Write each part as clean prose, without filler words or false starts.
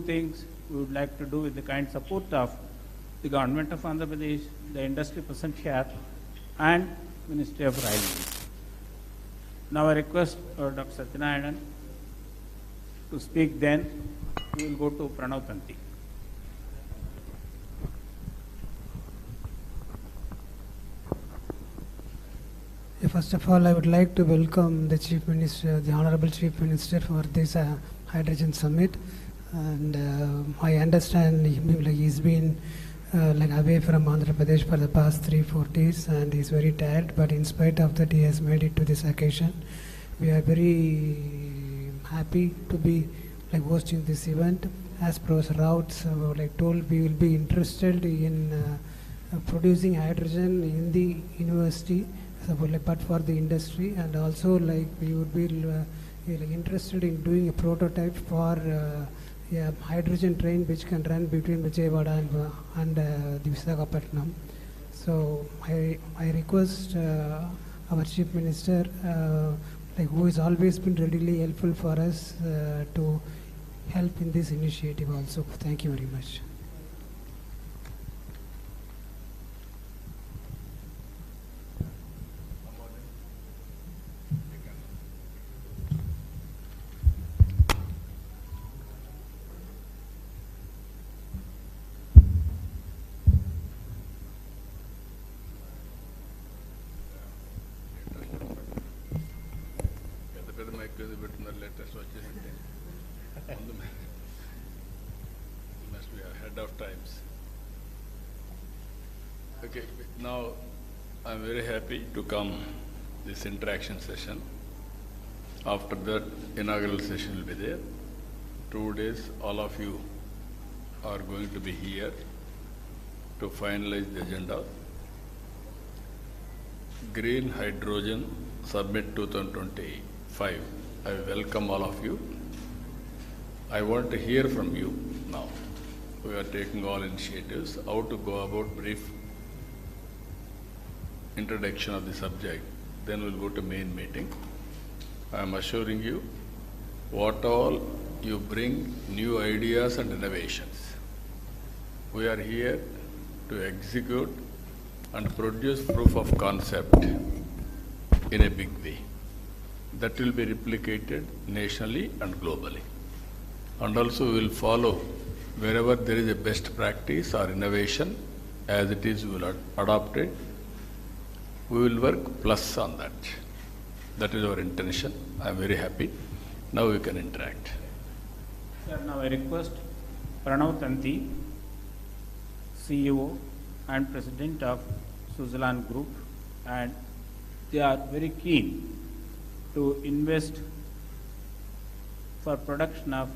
things we would like to do with the kind support of the Government of Andhra Pradesh, the industry present here, and Ministry of Railways. Now I request Dr. Satyanarayan to speak, then we will go to Pranav Tanti. First of all, I would like to welcome the Chief Minister, the Honorable Chief Minister, for this hydrogen summit. And I understand he's been away from Andhra Pradesh for the past 3-4 days, and he's very tired. But in spite of that, he has made it to this occasion. We are very happy to be hosting this event. As Professor Rauts told, we will be interested in producing hydrogen in the university, but for the industry, and also we would be interested in doing a prototype for a hydrogen train which can run between Vijayawada and the Visakhapatnam. So I request our Chief Minister, who has always been readily helpful for us, to help in this initiative also. Thank you very much. Okay, now I'm very happy to come this interaction session. After that, inaugural session will be there. 2 days, all of you are going to be here to finalize the agenda. Green Hydrogen Summit 2025. I welcome all of you. I want to hear from you now. We are taking all initiatives, how to go about brief introduction of the subject, then we'll go to main meeting. I am assuring you, what all you bring new ideas and innovations. We are here to execute and produce proof of concept in a big way. That will be replicated nationally and globally. And also we will follow wherever there is a best practice or innovation, as it is, we will adopt it. We will work plus on that. That is our intention. I am very happy. Now we can interact. Sir, now I request Pranav Tanti, CEO and President of Switzerland Group, and they are very keen to invest for production of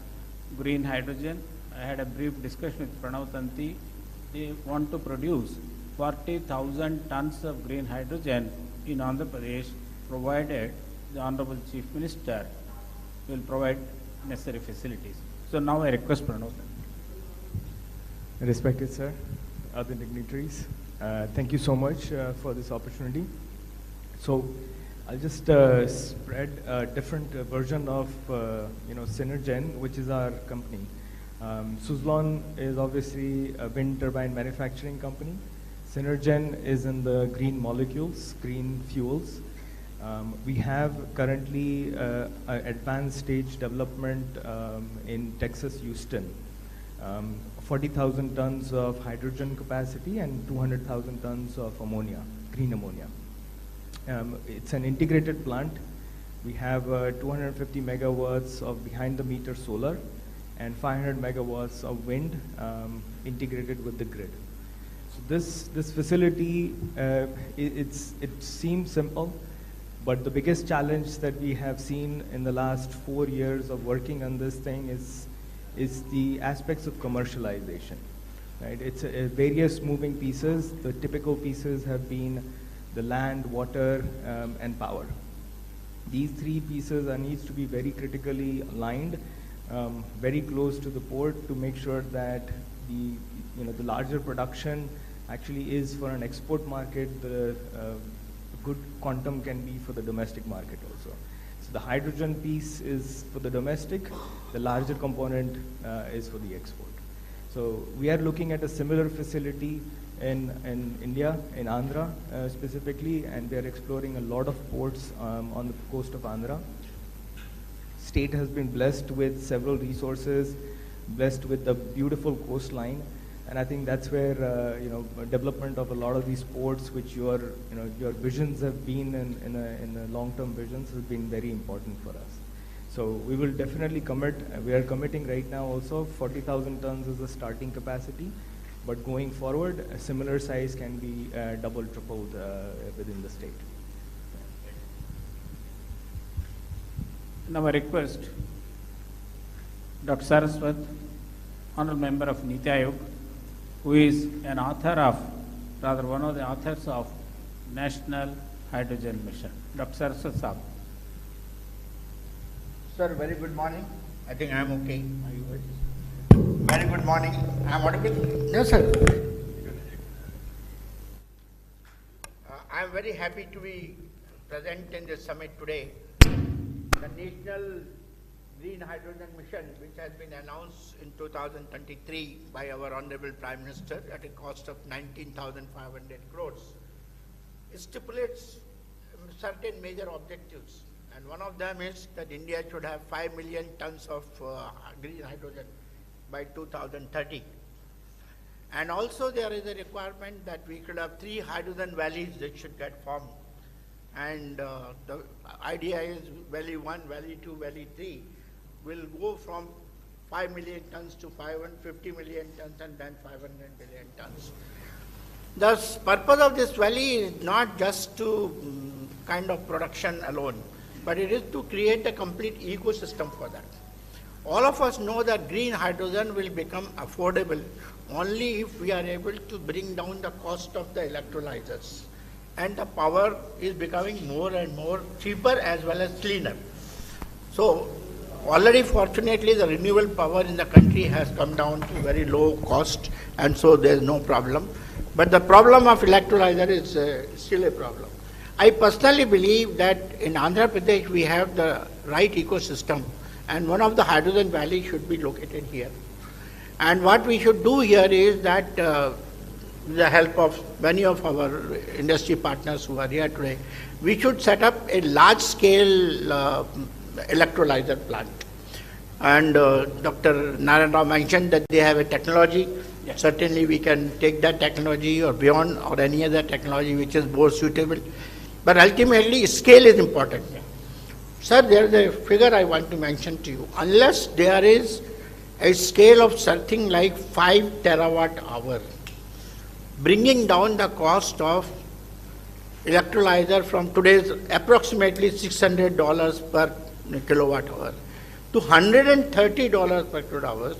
green hydrogen. I had a brief discussion with Pranav Tanti. They want to produce 40,000 tons of green hydrogen in Andhra Pradesh, provided the Honorable Chief Minister will provide necessary facilities. So now I request Pranav. Respected sir, other dignitaries, thank you so much for this opportunity. So I'll just spread a different version of Synergen, which is our company. Suzlon is obviously a wind turbine manufacturing company. Synergen is in the green molecules, green fuels. We have currently advanced stage development in Texas, Houston. 40,000 tons of hydrogen capacity and 200,000 tons of ammonia, green ammonia. It's an integrated plant. We have 250 megawatts of behind-the-meter solar and 500 megawatts of wind integrated with the grid. So this facility, it seems simple, but the biggest challenge that we have seen in the last 4 years of working on this thing is the aspects of commercialization. Right? It's various moving pieces. The typical pieces have been the land, water, and power. These three pieces needs to be very critically aligned, very close to the port, to make sure that the larger production actually is for an export market. The good quantum can be for the domestic market also. So So the hydrogen piece is for the domestic, the larger component is for the export. So we are looking at a similar facility in India, in Andhra specifically, and we are exploring a lot of ports on the coast of Andhra. State has been blessed with several resources, blessed with the beautiful coastline, and I think that's where development of a lot of these ports, which your visions have been in a long-term visions, has been very important for us. So we will definitely commit. We are committing right now also 40,000 tons is the starting capacity, but going forward, a similar size can be double, tripled within the state. Now I request Dr. Saraswat, Honorable Member of Niti Aayog, who is an author of, rather one of the authors of National Hydrogen Mission. Dr. Saraswat Saab. Sir, very good morning. I think I am okay. Are you good? Very good morning. I am audible? Yes, sir. I am very happy to be present in this summit today. The National Green Hydrogen Mission, which has been announced in 2023 by our Honorable Prime Minister at a cost of 19,500 crores, stipulates certain major objectives. And one of them is that India should have 5 million tons of green hydrogen by 2030. And also there is a requirement that we should have 3 hydrogen valleys that should get formed. And the idea is Valley 1, Valley 2, Valley 3 will go from 5 million tons to 550 million tons and then 500 million tons. The purpose of this valley is not just to kind of production alone, but it is to create a complete ecosystem for that. All of us know that green hydrogen will become affordable only if we are able to bring down the cost of the electrolyzers. And the power is becoming more and more cheaper as well as cleaner. So already fortunately the renewable power in the country has come down to very low cost, and so there is no problem. But the problem of electrolyzer is still a problem. I personally believe that in Andhra Pradesh we have the right ecosystem, and one of the hydrogen valleys should be located here. And what we should do here is that with the help of many of our industry partners who are here today, we should set up a large-scale electrolyzer plant. And Dr. Narendra mentioned that they have a technology. Yes. Certainly we can take that technology or beyond, or any other technology which is more suitable. But ultimately, scale is important. Yeah. Sir, there is a figure I want to mention to you. Unless there is a scale of something like 5 terawatt-hour, bringing down the cost of electrolyzer from today's approximately $600 per kilowatt-hour to $130 per kilowatt-hour,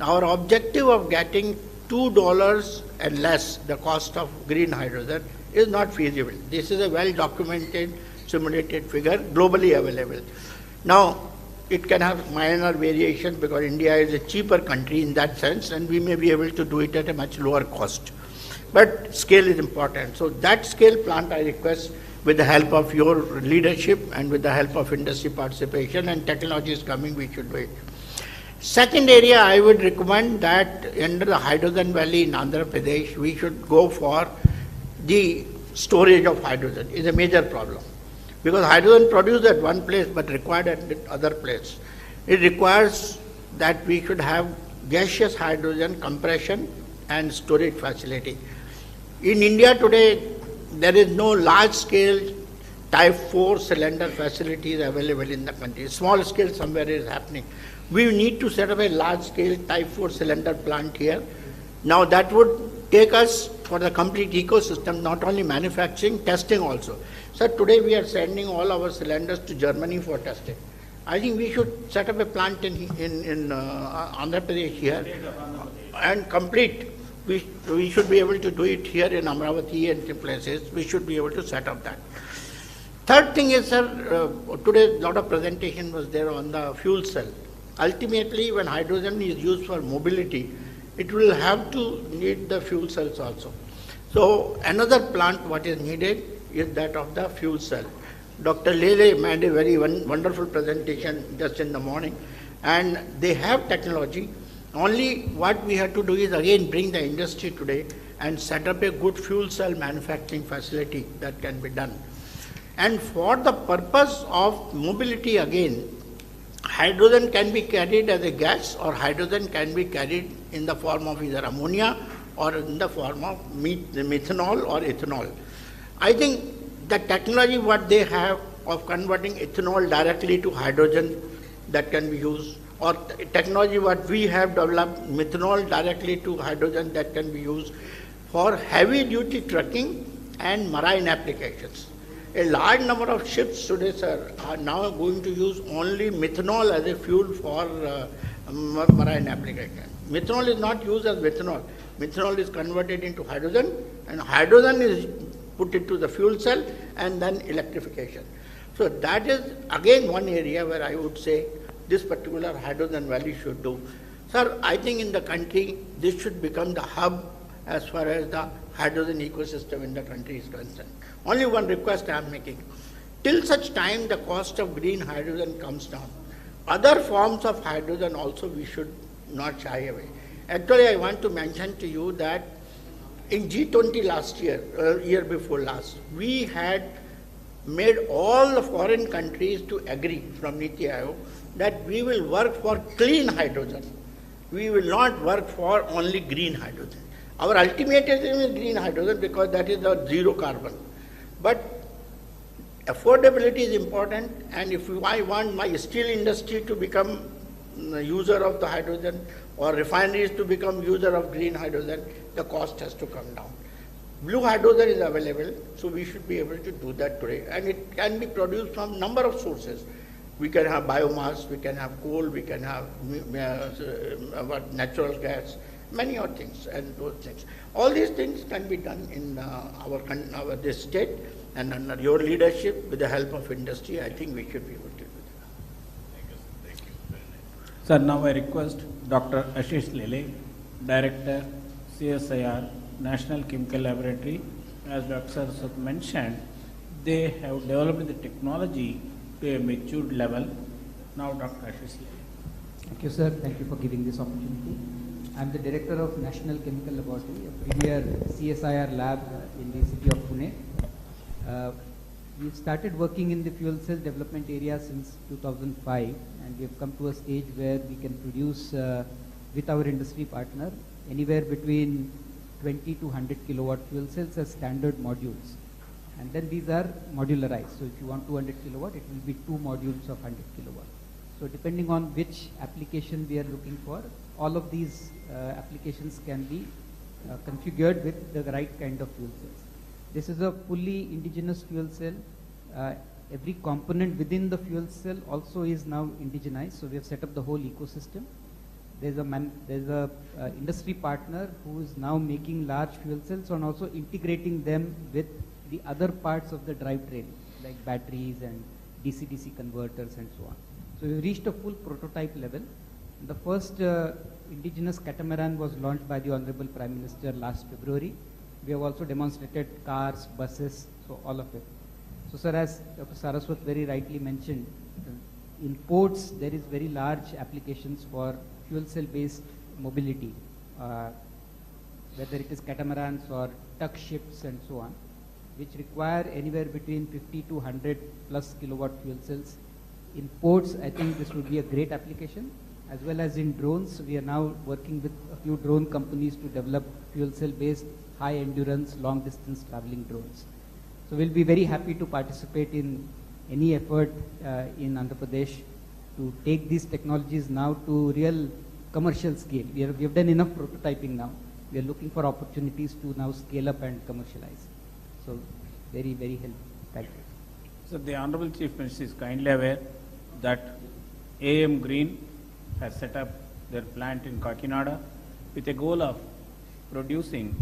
our objective of getting $2 and less the cost of green hydrogen is not feasible. This is a well-documented, simulated figure, globally available. Now, it can have minor variation because India is a cheaper country in that sense, and we may be able to do it at a much lower cost. But scale is important. So that scale plant I request, with the help of your leadership and with the help of industry participation and technology is coming, we should do it. Second area, I would recommend that under the hydrogen valley in Andhra Pradesh, we should go for the storage of hydrogen. Is a major problem. Because hydrogen produced at one place but required at other place. It requires that we should have gaseous hydrogen compression and storage facility. In India today, there is no large-scale type 4 cylinder facilities available in the country. Small scale somewhere is happening. We need to set up a large-scale type 4 cylinder plant here. Now that would take us for the complete ecosystem, not only manufacturing, testing also. So today we are sending all our cylinders to Germany for testing. I think we should set up a plant in Andhra Pradesh here and complete. We should be able to do it here in Amravati and places. We should be able to set up that. Third thing is, sir, today a lot of presentation was there on the fuel cell. Ultimately, when hydrogen is used for mobility, it will have to need the fuel cells also. So another plant what is needed is that of the fuel cell. Dr. Lele made a very wonderful presentation just in the morning, and they have technology. Only what we have to do is again bring the industry today and set up a good fuel cell manufacturing facility that can be done. And for the purpose of mobility again, hydrogen can be carried as a gas, or hydrogen can be carried in the form of either ammonia or in the form of methanol or ethanol. I think the technology what they have of converting ethanol directly to hydrogen that can be used, or technology what we have developed, methanol directly to hydrogen that can be used for heavy duty trucking and marine applications. A large number of ships today, sir, are now going to use only methanol as a fuel for marine application. Methanol is not used as methanol. Methanol is converted into hydrogen, and hydrogen is put into the fuel cell and then electrification. So that is again one area where I would say this particular hydrogen valley should do. Sir, I think in the country this should become the hub as far as the hydrogen ecosystem in the country is concerned. Only one request I am making. Till such time the cost of green hydrogen comes down, other forms of hydrogen also we should not shy away. Actually, I want to mention to you that in G20 last year, year before last, we had made all the foreign countries to agree from Niti Aayog that we will work for clean hydrogen. We will not work for only green hydrogen. Our ultimate aim is green hydrogen because that is the zero carbon. But affordability is important, and if I want my steel industry to become a user of the hydrogen or refineries to become user of green hydrogen, the cost has to come down. Blue hydrogen is available, so we should be able to do that today, and it can be produced from number of sources. We can have biomass, we can have coal, we can have natural gas, many other things, and those things. All these things can be done in this state, and under your leadership, with the help of industry, I think we should be able to do that. Thank you. Sir, now I request Dr. Ashish Lele, Director, CSIR, National Chemical Laboratory. As Dr. Sat mentioned, they have developed the technology to a matured level. Now, Dr. Ashish Lele. Thank you, sir. Thank you for giving this opportunity. I am the Director of National Chemical Laboratory, a premier CSIR lab in the city of Pune. We've started working in the fuel cell development area since 2005, and we have come to a stage where we can produce with our industry partner anywhere between 20 to 100 kilowatt fuel cells as standard modules. And then these are modularized. So if you want 200 kilowatt, it will be 2 modules of 100 kilowatt. So depending on which application we are looking for, all of these applications can be configured with the right kind of fuel cells. This is a fully indigenous fuel cell. Every component within the fuel cell also is now indigenized. So we have set up the whole ecosystem. There's a industry partner who is now making large fuel cells and also integrating them with the other parts of the drivetrain, like batteries and DC-DC converters and so on. So we reached a full prototype level. The first indigenous catamaran was launched by the Honorable Prime Minister last February. We have also demonstrated cars, buses, so all of it. So sir, as Dr. Saraswat very rightly mentioned, in ports there is very large applications for fuel cell based mobility, whether it is catamarans or tug ships and so on, which require anywhere between 50 to 100 plus kilowatt fuel cells. In ports, I think this would be a great application, as well as in drones. We are now working with a few drone companies to develop fuel cell based high endurance, long distance traveling drones. So we'll be very happy to participate in any effort in Andhra Pradesh to take these technologies now to real commercial scale. We have done enough prototyping now. We are looking for opportunities to now scale up and commercialize. So very, very helpful. Thank you. So the Honorable Chief Minister is kindly aware that AM Green has set up their plant in Kakinada with a goal of producing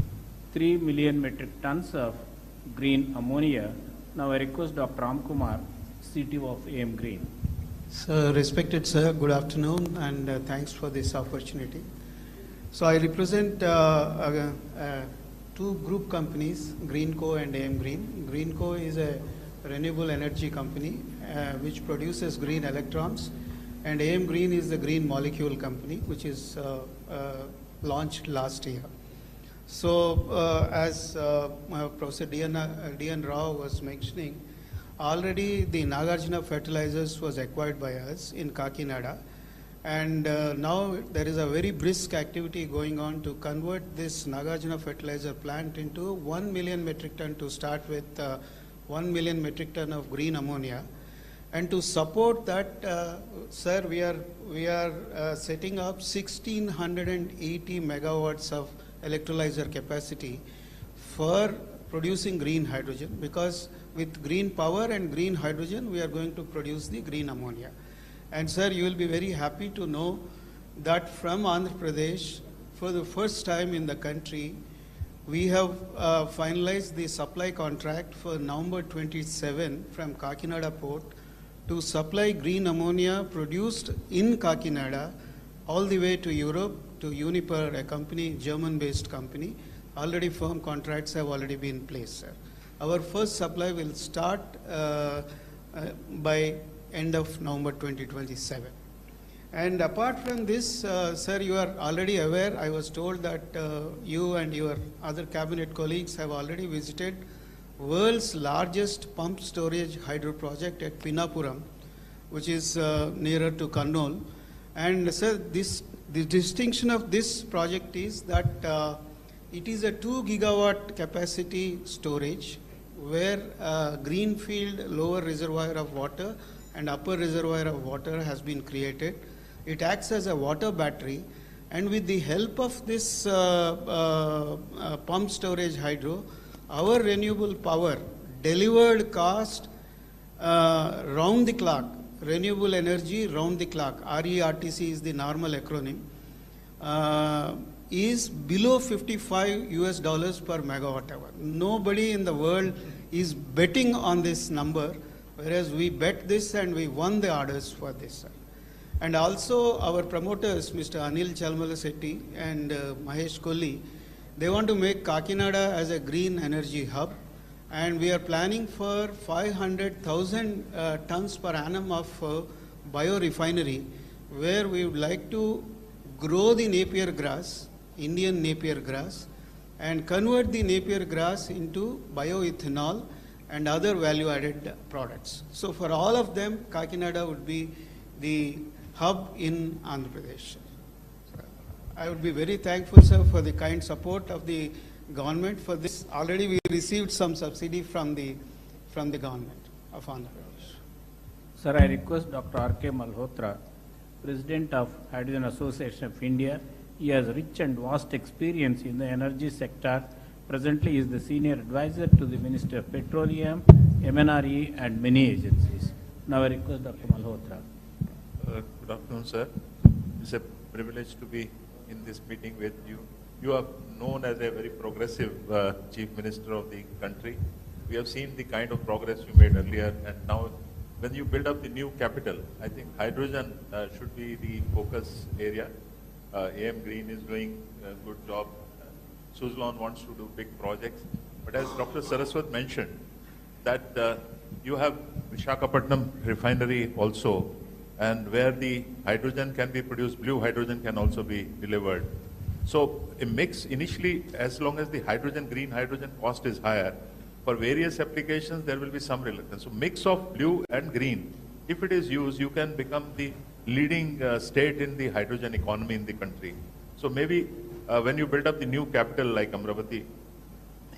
3 million metric tons of green ammonia. Now I request Dr. Ramkumar, CTO of AM Green. So, respected sir, good afternoon, and thanks for this opportunity. So I represent two group companies, Greenco and AM Green. Greenco is a renewable energy company which produces green electrons, and AM Green is the green molecule company which is launched last year. So as Professor D.N. Rao was mentioning, already the Nagarjuna Fertilizers was acquired by us in Kakinada, and now there is a very brisk activity going on to convert this Nagarjuna Fertilizer plant into 1 million metric ton to start with 1 million metric ton of green ammonia. And to support that, sir, we are setting up 1680 megawatts of electrolyzer capacity for producing green hydrogen, because with green power and green hydrogen, we are going to produce the green ammonia. And sir, you will be very happy to know that from Andhra Pradesh, for the first time in the country, we have finalized the supply contract for November 27 from Kakinada Port to supply green ammonia produced in Kakinada all the way to Europe to Uniper, a company, German-based company. Already firm contracts have already been placed, sir. Our first supply will start by end of November 2027. And apart from this, sir, you are already aware, I was told that you and your other cabinet colleagues have already visited world's largest pump storage hydro project at Pinnapuram, which is nearer to Kannur. And sir, the distinction of this project is that it is a 2 gigawatt capacity storage where greenfield lower reservoir of water and upper reservoir of water has been created. It acts as a water battery, and with the help of this pump storage hydro, our renewable power delivered cost round the clock, renewable energy round the clock, RERTC is the normal acronym, is below $55 per megawatt hour. Nobody in the world is betting on this number, whereas we bet this and we won the orders for this, sir. And also our promoters, Mr. Anil Chalmalasetti and Mahesh Kolli, they want to make Kakinada as a green energy hub, and we are planning for 500,000 tons per annum of biorefinery, where we would like to grow the Napier grass, Indian Napier grass, and convert the Napier grass into bioethanol and other value-added products. So for all of them, Kakinada would be the hub in Andhra Pradesh. I would be very thankful, sir, for the kind support of the government for this. Already we received some subsidy from the government of Andhra Pradesh. Sir, I request Dr. R.K. Malhotra, President of Hydrogen Association of India. He has rich and vast experience in the energy sector. Presently, he is the senior advisor to the Minister of Petroleum, MNRE, and many agencies. Now I request Dr. Malhotra. Good afternoon, sir. It's a privilege to be in this meeting with you. You are known as a very progressive Chief Minister of the country. We have seen the kind of progress you made earlier, and now when you build up the new capital, I think hydrogen should be the focus area. AM Green is doing a good job. Suzlon wants to do big projects. But as Dr. Saraswat mentioned, that you have Visakhapatnam refinery also, and where the hydrogen can be produced, blue hydrogen can also be delivered. So a mix initially, as long as the hydrogen, green hydrogen cost is higher, for various applications there will be some reluctance. So mix of blue and green, if it is used, you can become the leading state in the hydrogen economy in the country. So maybe when you build up the new capital like Amravati,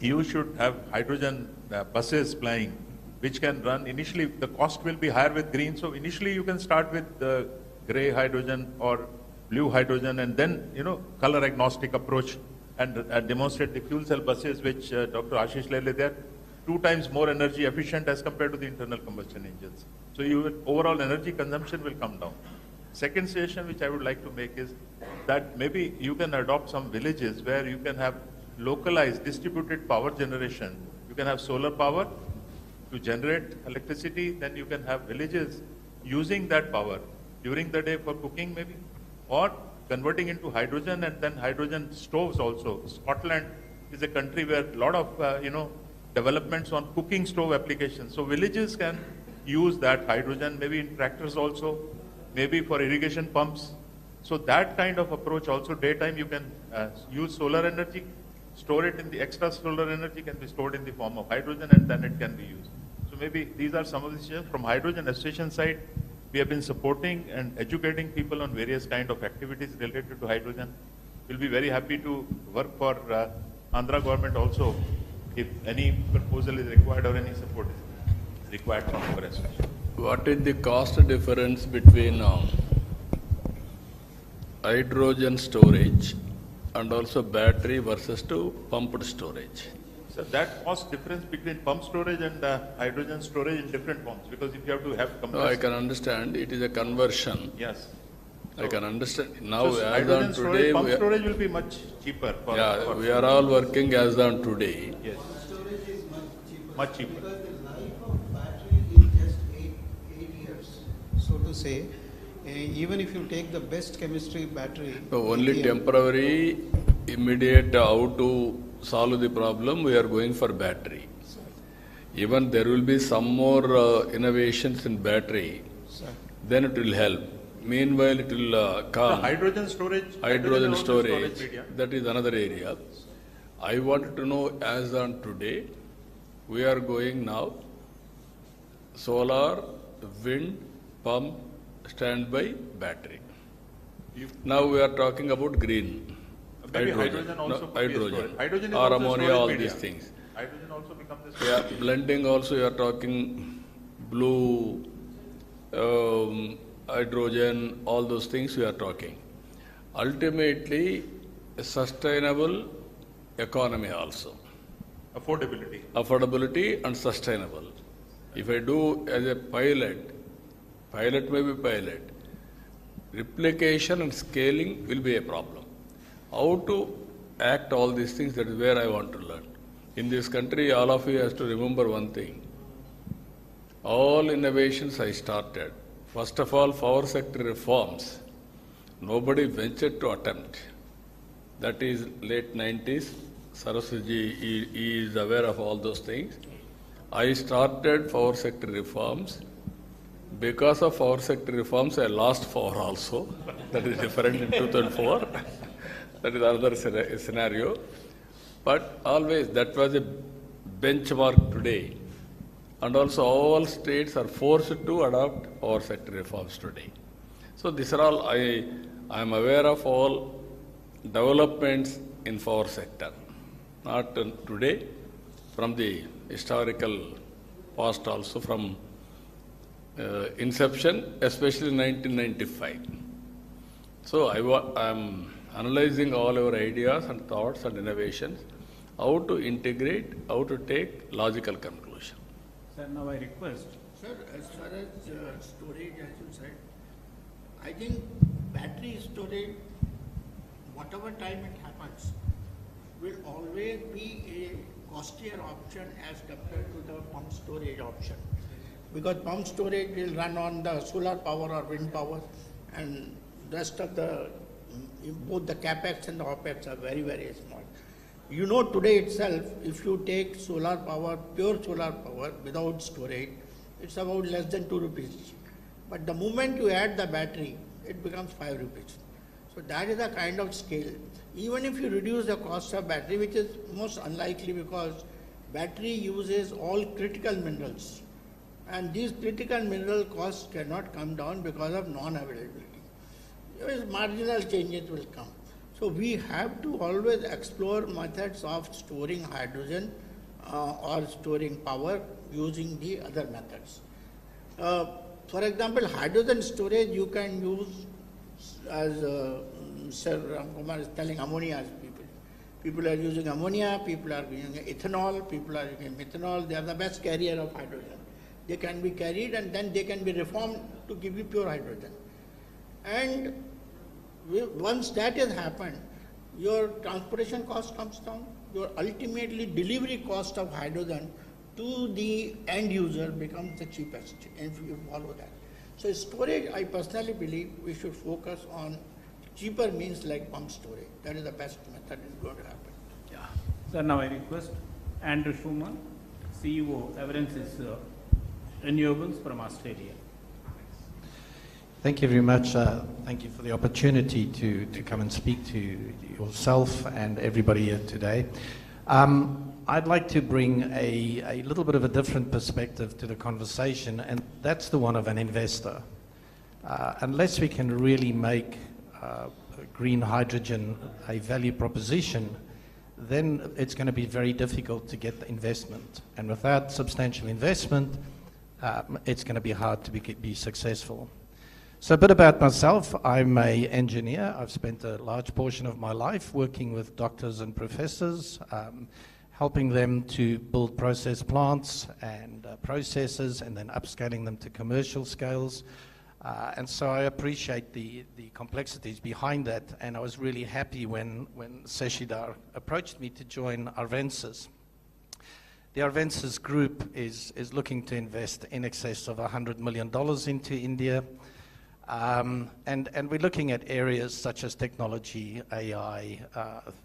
you should have hydrogen buses plying, which can run. Initially, the cost will be higher with green, so initially you can start with gray hydrogen or blue hydrogen, and then, color agnostic approach and demonstrate the fuel cell buses, which Dr. Ashish Lele, they are 2 times more energy efficient as compared to the internal combustion engines. So overall energy consumption will come down. Second suggestion which I would like to make is that maybe you can adopt some villages where you can have localized distributed power generation. You can have solar power to generate electricity, then you can have villages using that power during the day for cooking maybe, or converting into hydrogen, and then hydrogen stoves also. Scotland is a country where a lot of developments on cooking stove applications. So villages can use that hydrogen, maybe in tractors also, maybe for irrigation pumps. So that kind of approach also, daytime you can use solar energy, store it in the extra solar energy can be stored in the form of hydrogen and then it can be used. So maybe these are some of the suggestions. From hydrogen association side, we have been supporting and educating people on various kind of activities related to hydrogen. We'll be very happy to work for Andhra government also if any proposal is required or any support is required from our association. What is the cost difference between hydrogen storage and also battery versus to pumped storage? So that cost difference between pump storage and hydrogen storage in different forms, because if you have to have compressed... No, I can understand. It is a conversion. Yes. I can understand. Now, so as hydrogen on storage, today, pump storage will be much cheaper. we are all working as on today. Yes. Storage is Much cheaper. Because the life of battery is just 8 years, so to say. Even if you take the best chemistry battery... So only temporary, immediate, how to solve the problem, we are going for battery. Even there will be some more innovations in battery, then it will help. Meanwhile, it will come. The hydrogen storage. Hydrogen storage, media. that is another area. I wanted to know, as on today, we are going now solar, wind, pump, standby, battery. Now we are talking about green. Maybe hydrogen also no, could be hydrogen, stored. Hydrogen is or also ammonia, storage all media. these things. Hydrogen also becomes the Yeah, storage. blending also, you are talking blue, hydrogen, all those things we are talking. Ultimately, a sustainable economy also. Affordability. Affordability and sustainable. If I do as a pilot may be pilot, replication and scaling will be a problem. How to act all these things, that is where I want to learn. In this country, all of you have to remember one thing. All innovations I started. First of all, power sector reforms. Nobody ventured to attempt. That is late 90s. Saraswati is aware of all those things. I started power sector reforms. Because of power sector reforms, I lost power also. That is different in 2004. That is another scenario. But always that was a benchmark today. And also all states are forced to adopt power sector reforms today. So these are all, I am aware of all developments in power sector. Not today, from the historical past also, from inception, especially 1995. So I am analyzing all our ideas and thoughts and innovations, how to integrate, how to take logical conclusion. Sir, now I request. Sir, as far as storage, as you said, I think battery storage, whatever time it happens, will always be a costlier option as compared to the pump storage option. Because pump storage will run on the solar power or wind power, and rest of the, both the capex and the opex are very, very small. You know, today itself, if you take solar power, pure solar power without storage, it's about less than 2 rupees. But the moment you add the battery, it becomes 5 rupees. So that is the kind of scale. Even if you reduce the cost of battery, which is most unlikely because battery uses all critical minerals. And these critical mineral costs cannot come down because of non-availability. Marginal changes will come. So we have to always explore methods of storing hydrogen or storing power using the other methods. For example, hydrogen storage you can use as Sir Ramkumar is telling ammonia as people. People are using ammonia, people are using ethanol, people are using methanol. They are the best carrier of hydrogen. They can be carried and then they can be reformed to give you pure hydrogen. And once that has happened, your transportation cost comes down, your ultimately delivery cost of hydrogen to the end user becomes the cheapest if you follow that. So storage, I personally believe we should focus on cheaper means like pump storage. That is the best method is going to happen. Sir, now I request Andrew Schumann CEO, Everensis Renewables from Australia. Thank you very much. Thank you for the opportunity to come and speak to yourself and everybody here today. I'd like to bring a little bit of a different perspective to the conversation, and that's the one of an investor. Unless we can really make green hydrogen a value proposition, then it's going to be very difficult to get the investment. And without substantial investment, it's going to be hard to be successful. So a bit about myself. I'm an engineer. I've spent a large portion of my life working with doctors and professors, helping them to build process plants and processes and then upscaling them to commercial scales. And so I appreciate the complexities behind that, and I was really happy when Seshidhar approached me to join Arvensis. The Arvensis group is looking to invest in excess of $100 million into India. And we're looking at areas such as technology, AI,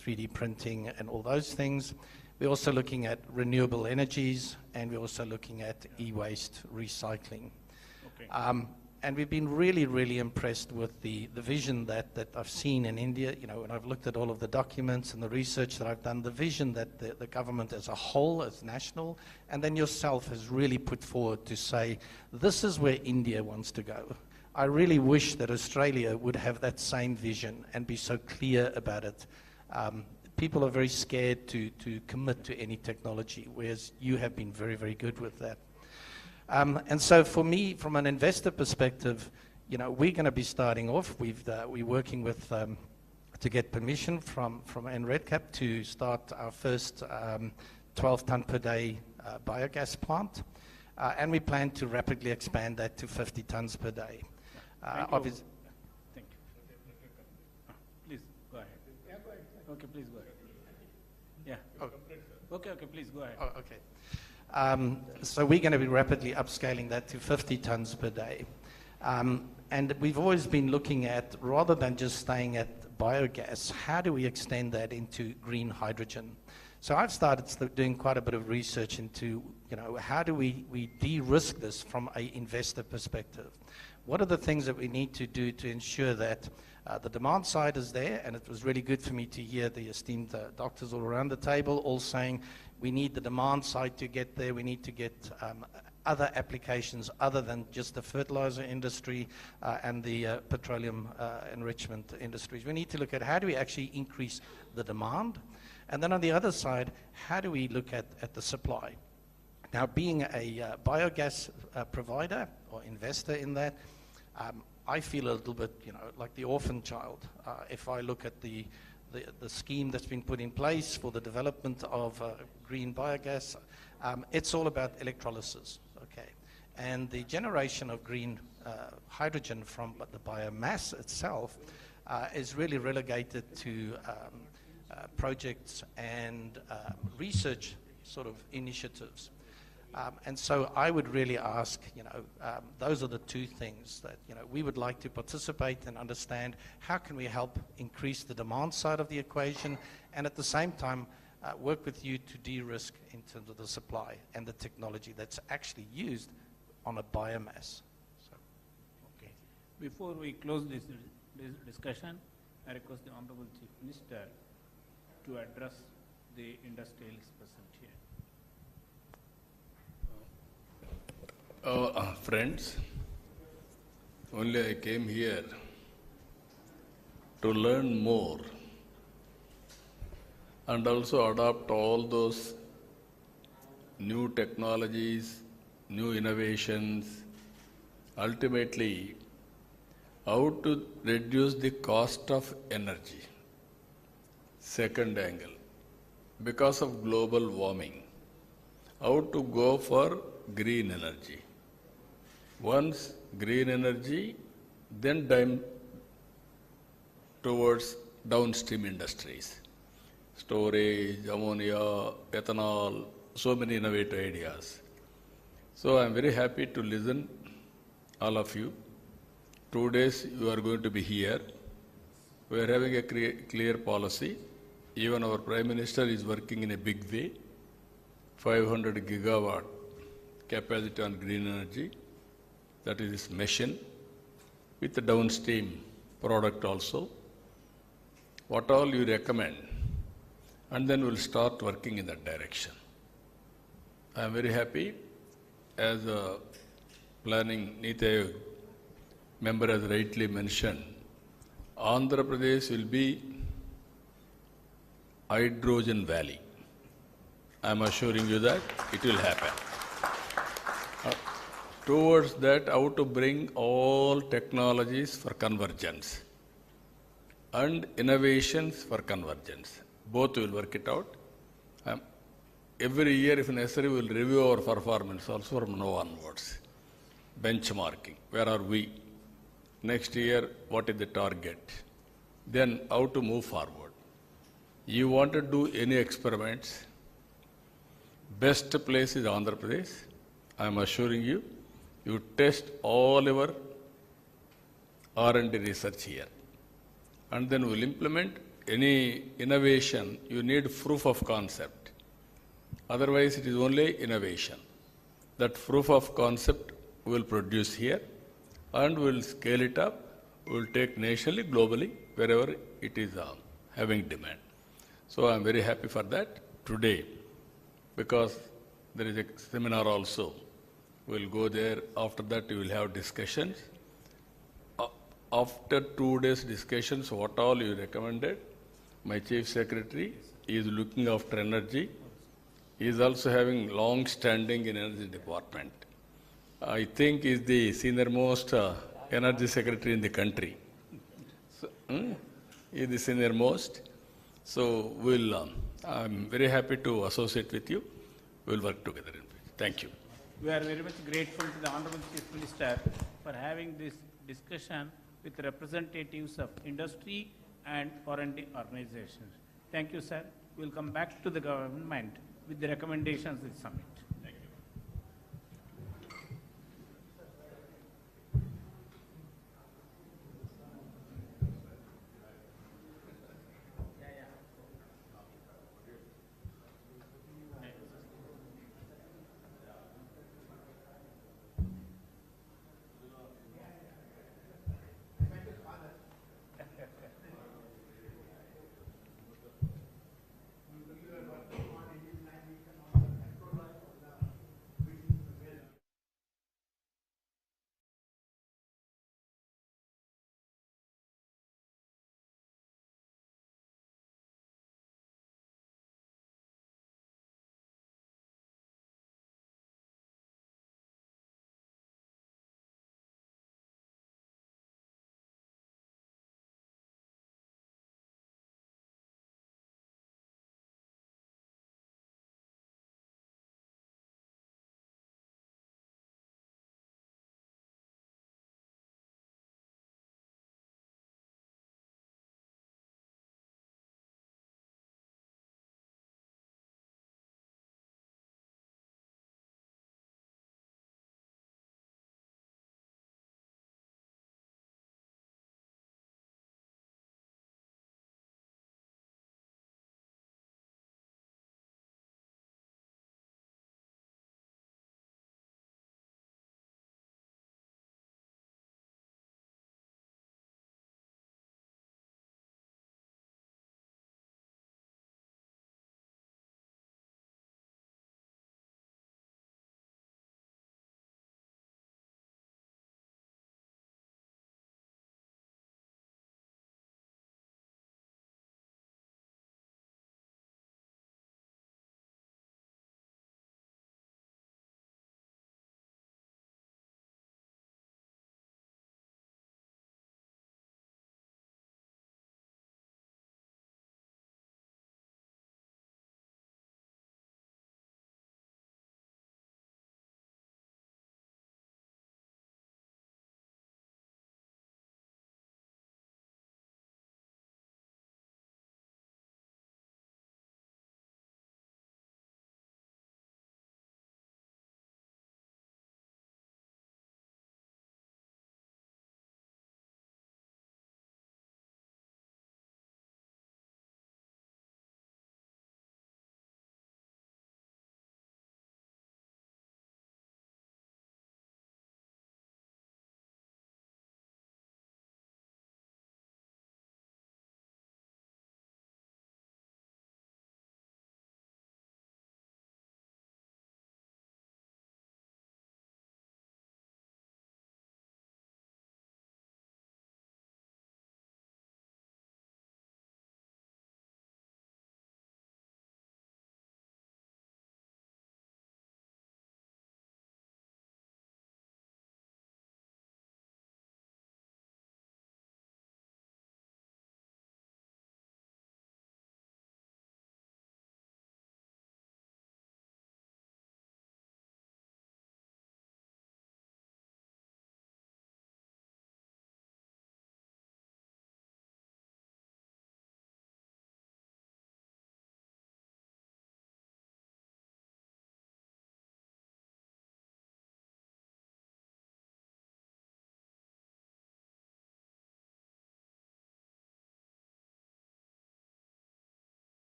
3D printing, and all those things. We're also looking at renewable energies, and we're also looking at e-waste recycling. Okay. And we've been really, really impressed with the vision that I've seen in India. You know, when I've looked at all of the documents and the research that I've done, the vision that the government as a whole, as national, and then yourself has really put forward to say, this is where India wants to go. I really wish that Australia would have that same vision and be so clear about it. People are very scared to commit to any technology, whereas you have been very, very good with that. And so for me, from an investor perspective, you know, we're going to be starting off. We're working with to get permission from NREDCap to start our first 12-ton per day biogas plant, and we plan to rapidly expand that to 50 tons per day. Thank you. Thank you. Please go ahead. Yeah, go ahead. Okay, please go ahead. Yeah. Oh. Okay, please go ahead. Oh, okay. So we're going to be rapidly upscaling that to 50 tons per day. And we've always been looking at, rather than just staying at biogas, how do we extend that into green hydrogen? So I've started doing quite a bit of research into, you know, how do we de-risk this from an investor perspective? What are the things that we need to do to ensure that the demand side is there? And it was really good for me to hear the esteemed doctors all around the table all saying we need the demand side to get there. We need to get other applications other than just the fertilizer industry and the petroleum enrichment industries. We need to look at how do we actually increase the demand? And then on the other side, how do we look at the supply? Now, being a biogas provider or investor in that, I feel a little bit, you know, like the orphan child. If I look at the scheme that's been put in place for the development of green biogas, it's all about electrolysis, okay? And the generation of green hydrogen from the biomass itself is really relegated to projects and research sort of initiatives. And so I would really ask, you know, those are the two things that, you know, we would like to participate and understand how can we help increase the demand side of the equation and at the same time work with you to de-risk in terms of the supply and the technology that's actually used on a biomass. So. Okay. Before we close this discussion, I request the Honorable Chief Minister to address the industrialists present here. Friends, only I came here to learn more and also adopt all those new technologies, new innovations, ultimately how to reduce the cost of energy. Second angle, because of global warming, how to go for green energy. Once green energy, then towards downstream industries. Storage, ammonia, ethanol, so many innovative ideas. So I am very happy to listen all of you. 2 days you are going to be here. We are having a clear policy. Even our Prime Minister is working in a big way. 500 gigawatt capacity on green energy. That is this machine with the downstream product also. What all you recommend, and then we'll start working in that direction. I am very happy as a planning Niti Aayog member has rightly mentioned, Andhra Pradesh will be hydrogen valley. I am assuring you that it will happen. Towards that, how to bring all technologies for convergence and innovations for convergence. Both will work it out. Every year, if necessary, we will review our performance also from now onwards. Benchmarking, where are we? Next year, what is the target? Then how to move forward. You want to do any experiments, best place is Andhra Pradesh. I am assuring you, you test all our R&D research here. And then we'll implement any innovation. You need proof of concept. Otherwise, it is only innovation. That proof of concept we'll produce here and we'll scale it up. We'll take nationally, globally, wherever it is having demand. So I'm very happy for that today, because there is a seminar also. We'll go there. After that, we will have discussions. After 2 days discussions, what all you recommended, my chief secretary is looking after energy. He is also having long standing in energy department. I think he is the senior most energy secretary in the country. So, he is the senior most. So I'm very happy to associate with you. We'll work together. Thank you. We are very much grateful to the Honorable Chief Minister for having this discussion with representatives of industry and R&D organizations. Thank you, sir. We'll come back to the government with the recommendations of the summit. Thank you.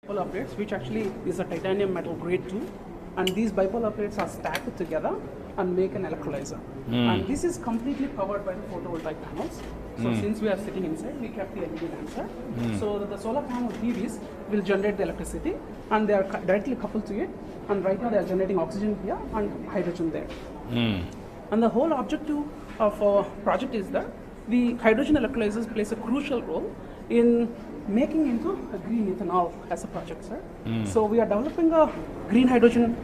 bipolar plates, which actually is a titanium metal grade 2, and these bipolar plates are stacked together and make an electrolyzer. And this is completely powered by the photovoltaic panels. So since we are sitting inside, we kept the LED lamps here. So that the solar panel PVs will generate the electricity, and they are directly coupled to it. And right now they are generating oxygen here and hydrogen there. And the whole objective of our project is that the hydrogen electrolyzers plays a crucial role in making into a green ethanol as a project, sir. So we are developing a green hydrogen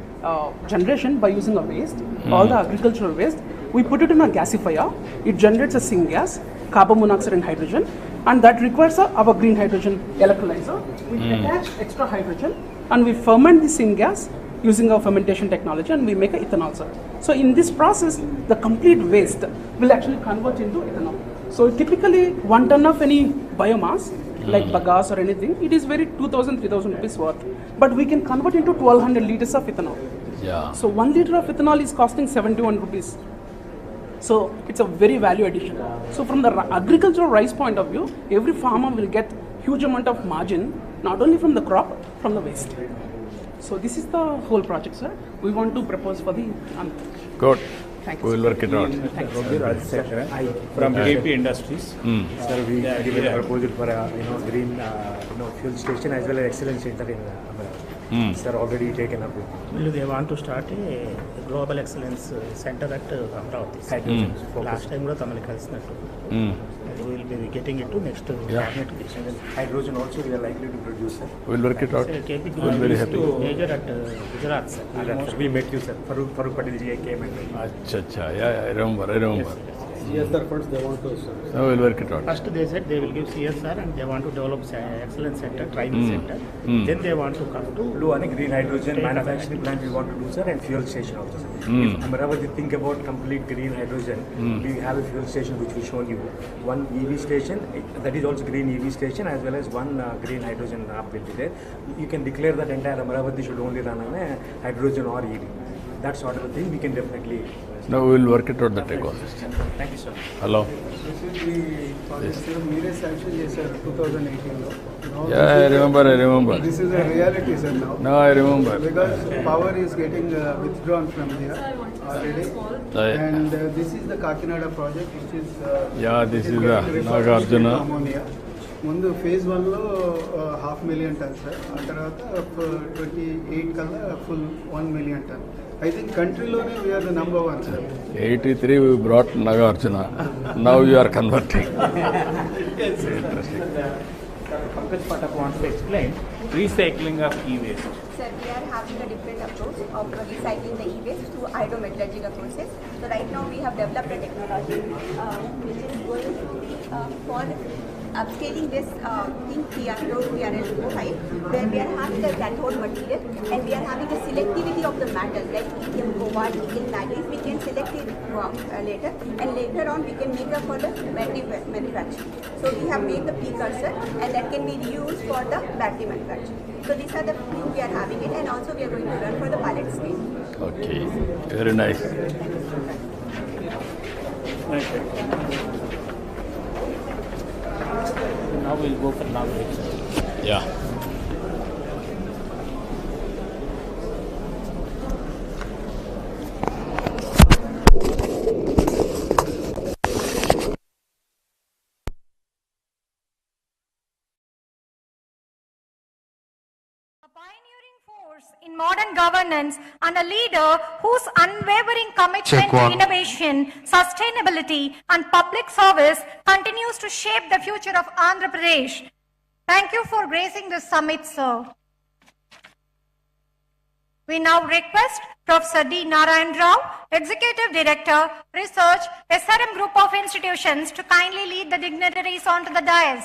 generation by using a waste, all the agricultural waste. We put it in a gasifier. It generates a syngas, carbon monoxide and hydrogen, and that requires our green hydrogen electrolyzer. We attach extra hydrogen and we ferment the syngas using our fermentation technology, and we make a ethanol, sir. So in this process, the complete waste will actually convert into ethanol. So typically 1 ton of any biomass, like bagasse or anything, it is very 2,000, 3,000 rupees worth. But we can convert into 1,200 liters of ethanol. Yeah. So 1 liter of ethanol is costing 71 rupees. So it's a very value addition. So from the agricultural rice point of view, every farmer will get huge amount of margin, not only from the crop, from the waste. So this is the whole project, sir. We want to propose for the... Good. Thank you. We will work it out. From AP Industries. Sir, we given a proposal for a green fuel station as well as excellence center in Amravati. Sir, already taken up. They want to start a global excellence center at Amravati. Last time we were we will be getting it to next cabinet. Hydrogen also we are likely to produce, sir. We will work it out. KP We are very happy. Major at Gujarat, sir. We met you, sir. Farooq Patel ji came and Acha. Yeah, I remember. CSR funds they want to, sir. No, we will work it out. First they said they will give CSR and they want to develop excellence center, training center. Then they want to come to do a green hydrogen manufacturing plant we want to do, sir, and fuel station also, sir. If Amravati think about complete green hydrogen, we have a fuel station which we shown you. One EV station, that is also green EV station, as well as one green hydrogen hub will be there. You can declare that entire Amravati should only run on a hydrogen or EV. That sort of a thing we can definitely. No, we will work it out, the ecosystem. Thank you, sir. Hello. This is the project, sir. Meere sanction sir, 2018. Yeah, I remember. This is a reality, sir, now. No, I remember. Because power is getting withdrawn from here already. And this is the Kakinada project, which is... this is the Nagarjuna. Ammonia. ముందు phase 1 లో 500,000 tons, sir. ఆ తర్వాత 28 కల్లా full 1 million ton. I think countryలోనే we are the number 1, sir. 83 we brought Nagarjuna. Now you are converting. Yes, interesting. Pankaj Patak wants to explain recycling of e-waste. Sir, we are having a different approach of recycling the e-waste through hydrometallurgical process. So right now we have developed a technology which is going to be for upscaling this thing TRL 5, where we are having a cathode material and we are having a selectivity of the metals like lithium, cobalt, nickel, manganese. We can select it later, and later on we can make up for the battery manufacturing. So we have made the precursor and that can be reused for the battery manufacturing. So these are the things we are having it, and also we are going to run for the pilot scale. Okay, very nice. Now we'll go for knowledge. Yeah. In modern governance and a leader whose unwavering commitment to innovation, sustainability and public service continues to shape the future of Andhra Pradesh. Thank you for gracing this summit, sir. We now request Professor D. Narayan Rao, Executive Director, Research, SRM Group of Institutions, to kindly lead the dignitaries onto the dais.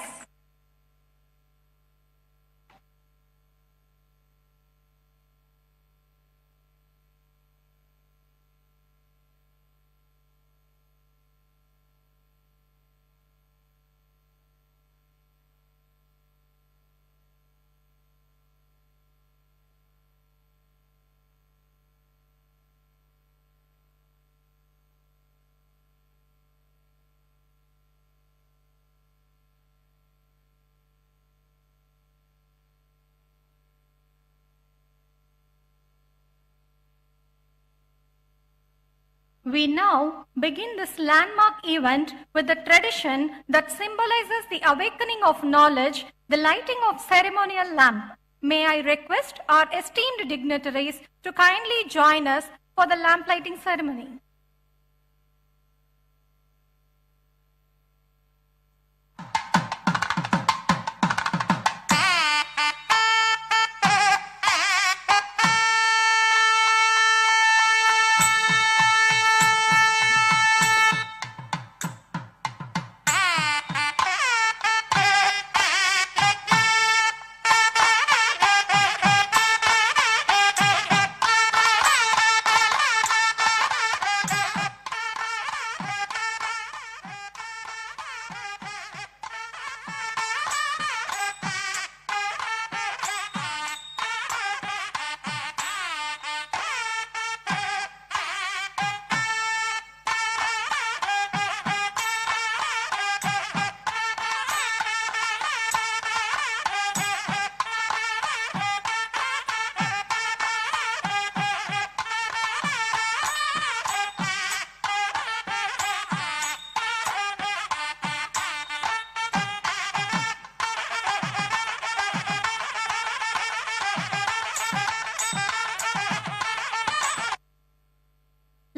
We now begin this landmark event with the tradition that symbolizes the awakening of knowledge, the lighting of ceremonial lamp. May I request our esteemed dignitaries to kindly join us for the lamp lighting ceremony.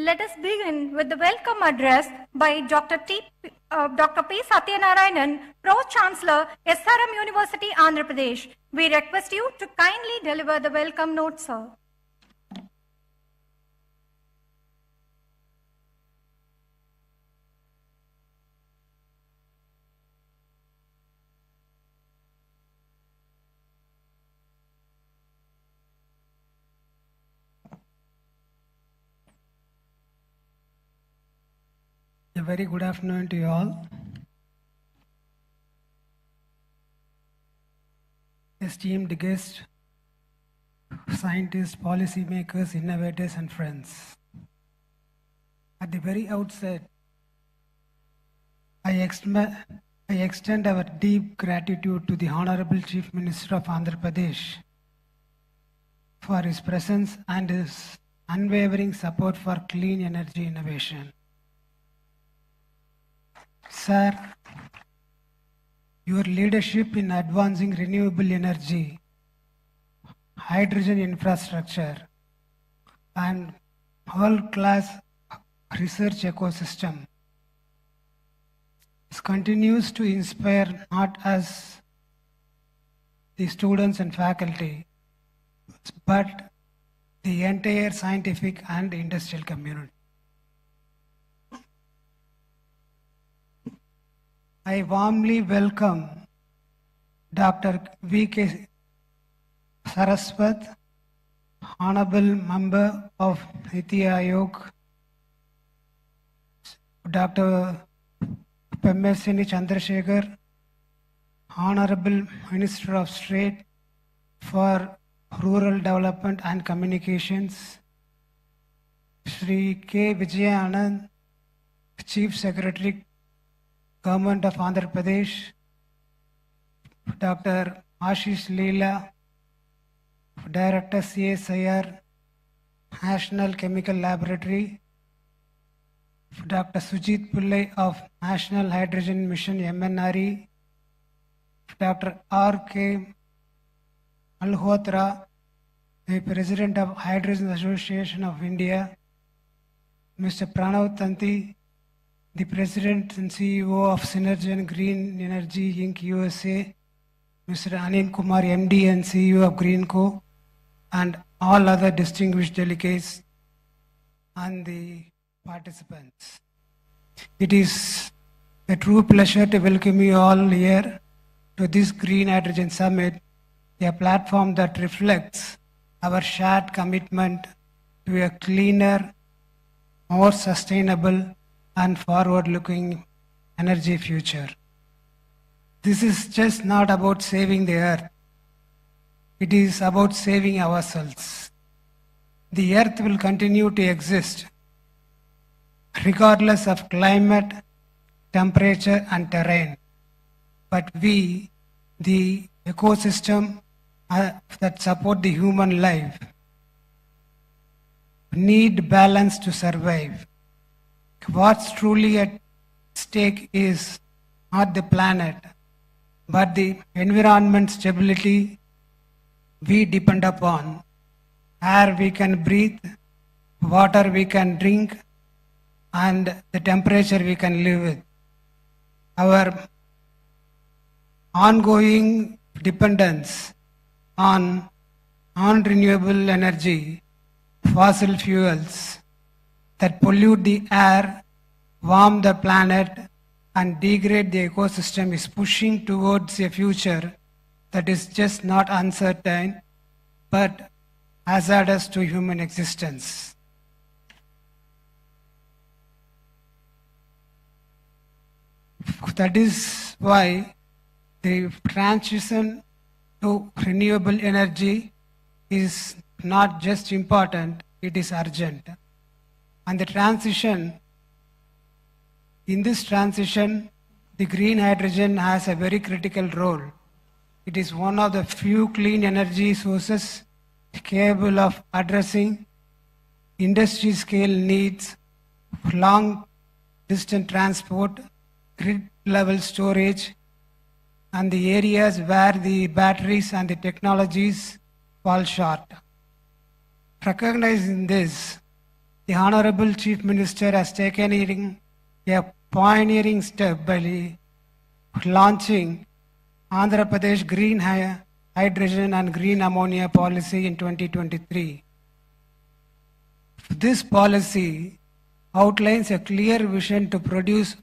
Let us begin with the welcome address by Dr. P. Satyanarayanan, Pro-Chancellor, SRM University, Andhra Pradesh. We request you to kindly deliver the welcome note, sir. A very good afternoon to you all. Esteemed guests, scientists, policymakers, innovators, and friends. At the very outset, I extend our deep gratitude to the Honorable Chief Minister of Andhra Pradesh for his presence and his unwavering support for clean energy innovation. Sir, your leadership in advancing renewable energy, hydrogen infrastructure, and world-class research ecosystem continues to inspire not us, the students and faculty, but the entire scientific and industrial community. I warmly welcome Dr. V.K. Saraswat, Honorable Member of Niti Aayog, Dr. Pemmesini Chandrasekhar, Honorable Minister of State for Rural Development and Communications, Shri K. Vijaya Anand, Chief Secretary, Government of Andhra Pradesh, Dr. Ashish Leela, Director CSIR, National Chemical Laboratory, Dr. Sujit Pillai of National Hydrogen Mission MNRE, Dr. R.K. Malhotra, the President of Hydrogen Association of India, Mr. Pranav Tanti, the President and CEO of Synergen Green Energy Inc. USA, Mr. Anil Kumar, MD and CEO of Greenco, and all other distinguished delegates and the participants. It is a true pleasure to welcome you all here to this Green Hydrogen Summit, a platform that reflects our shared commitment to a cleaner, more sustainable, and forward-looking energy future. This is just not about saving the earth. It is about saving ourselves. The earth will continue to exist regardless of climate, temperature, and terrain. But we, the ecosystem that support the human life, need balance to survive. what's truly at stake is not the planet, but the environment stability we depend upon. Air we can breathe, water we can drink, and the temperature we can live with. Our ongoing dependence on non-renewable energy, fossil fuels that pollute the air, warm the planet, and degrade the ecosystem is pushing towards a future that is just not uncertain, but hazardous to human existence. That is why the transition to renewable energy is not just important, it is urgent. And in this transition, the green hydrogen has a very critical role. It is one of the few clean energy sources capable of addressing industry scale needs, long distance transport, grid level storage, and the areas where the batteries and the technologies fall short. Recognizing this, the Honorable Chief Minister has taken a pioneering step by launching Andhra Pradesh Green Hydrogen and Green Ammonia Policy in 2023. This policy outlines a clear vision to produce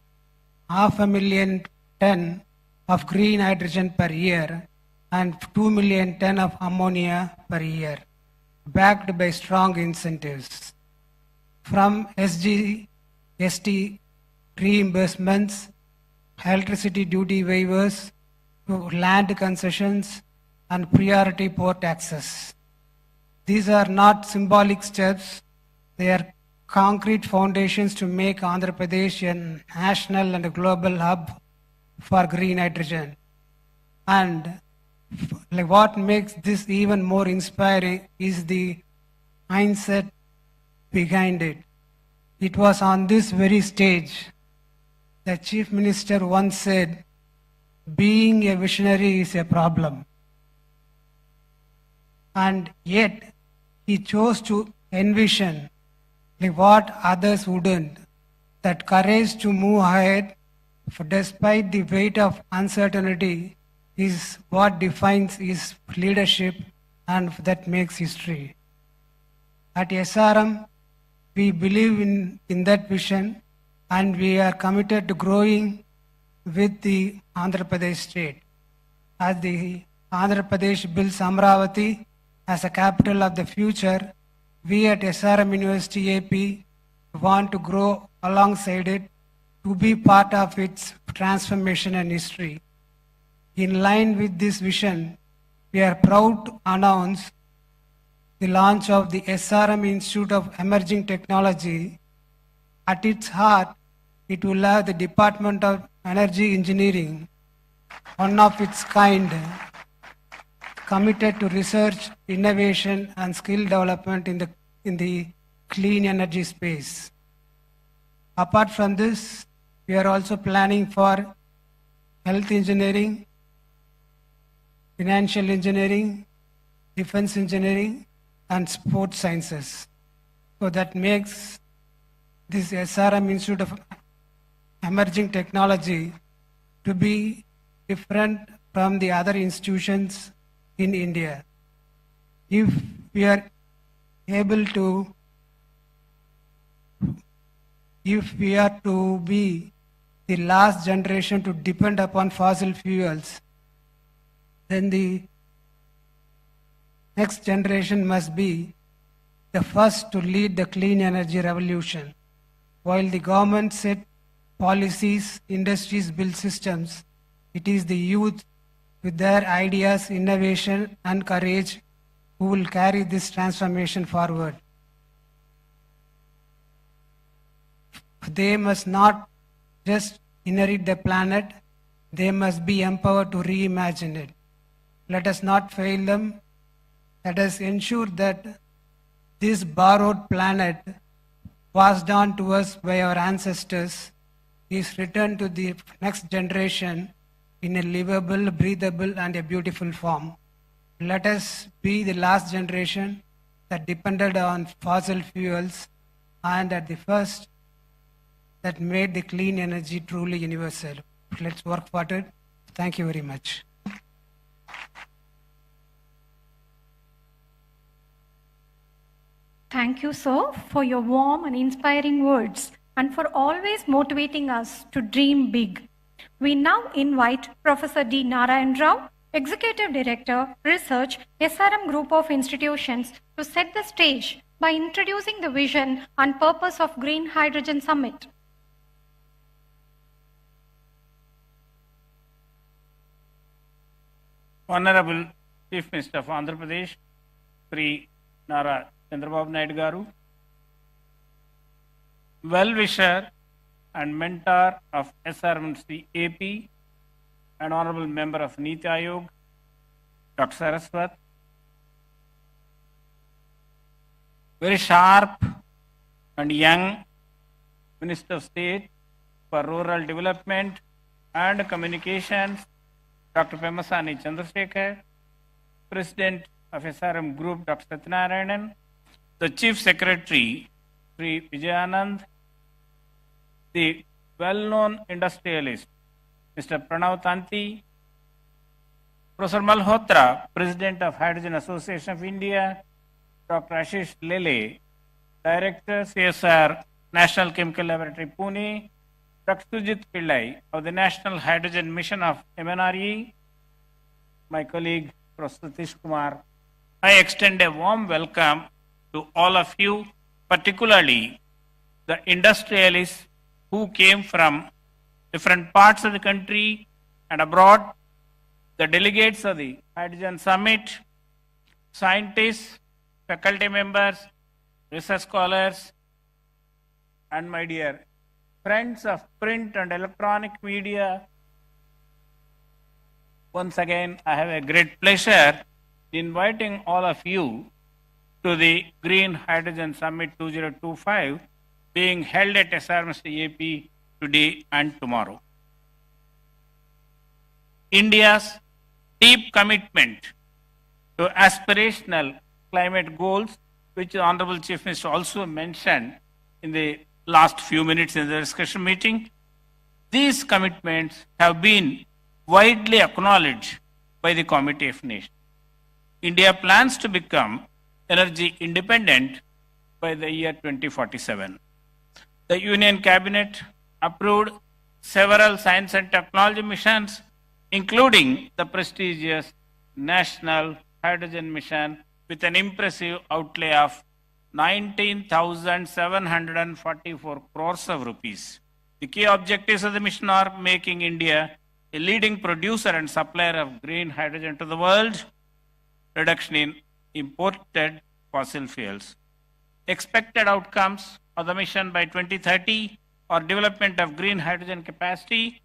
500,000 tons of green hydrogen per year and 2 million tons of ammonia per year, backed by strong incentives. From ST reimbursements, electricity duty waivers, to land concessions and priority port access. These are not symbolic steps, they are concrete foundations to make Andhra Pradesh a national and a global hub for green hydrogen. And what makes this even more inspiring is the mindset behind it. It was on this very stage the Chief Minister once said, being a visionary is a problem. And yet, he chose to envision what others wouldn't, that courage to move ahead despite the weight of uncertainty is what defines his leadership and that makes history. At SRM, we believe in that vision and we are committed to growing with the Andhra Pradesh state. As the Andhra Pradesh builds Amravati as a capital of the future, we at SRM University AP want to grow alongside it to be part of its transformation and history. In line with this vision, we are proud to announce the launch of the SRM Institute of Emerging Technology. At its heart, it will have the Department of Energy Engineering, one of its kind, committed to research, innovation, and skill development in the clean energy space. Apart from this, we are also planning for health engineering, financial engineering, defense engineering, and sports sciences. So that makes this SRM Institute of Emerging Technology to be different from the other institutions in India. If we are to be the last generation to depend upon fossil fuels, then the next generation must be the first to lead the clean energy revolution. While the government set policies, industries build systems, it is the youth with their ideas, innovation, and courage who will carry this transformation forward. They must not just inherit the planet, they must be empowered to reimagine it. Let us not fail them. Let us ensure that this borrowed planet passed on to us by our ancestors is returned to the next generation in a livable, breathable, and a beautiful form. Let us be the last generation that depended on fossil fuels and at the first that made the clean energy truly universal. Let's work for it. Thank you very much. Thank you, sir, for your warm and inspiring words and for always motivating us to dream big. We now invite Professor D. Narayan Rao, Executive Director, Research, SRM Group of Institutions, to set the stage by introducing the vision and purpose of Green Hydrogen Summit. Honorable Chief Minister of Andhra Pradesh, Sri Nara Chandrababu Naidu Garu, well-wisher and mentor of SRMC AP and Honorable Member of Niti Aayog, Dr. Saraswat, very sharp and young Minister of State for Rural Development and Communications, Dr. Pemasani Chandrasekhar, President of SRM Group, Dr. Satyanarayanan, the Chief Secretary, Sri Vijayanand, the well-known industrialist, Mr. Pranav Tanti, Professor Malhotra, President of Hydrogen Association of India, Dr. Ashish Lele, Director, CSR, National Chemical Laboratory, Pune, Dr. Sujit Pillai of the National Hydrogen Mission of MNRE, my colleague, Professor Satish Kumar. I extend a warm welcome to all of you, particularly the industrialists who came from different parts of the country and abroad, the delegates of the Hydrogen Summit, scientists, faculty members, research scholars, and my dear friends of print and electronic media. Once again, I have a great pleasure inviting all of you to the Green Hydrogen Summit 2025 being held at SRMC AP today and tomorrow. India's deep commitment to aspirational climate goals, which the Honorable Chief Minister also mentioned in the last few minutes in the discussion meeting, these commitments have been widely acknowledged by the Committee of Nations. India plans to become energy independent by the year 2047. The Union Cabinet approved several science and technology missions, including the prestigious National Hydrogen Mission with an impressive outlay of 19,744 crores of rupees. The key objectives of the mission are making India a leading producer and supplier of green hydrogen to the world, reduction in imported fossil fuels. Expected outcomes of the mission by 2030 are development of green hydrogen capacity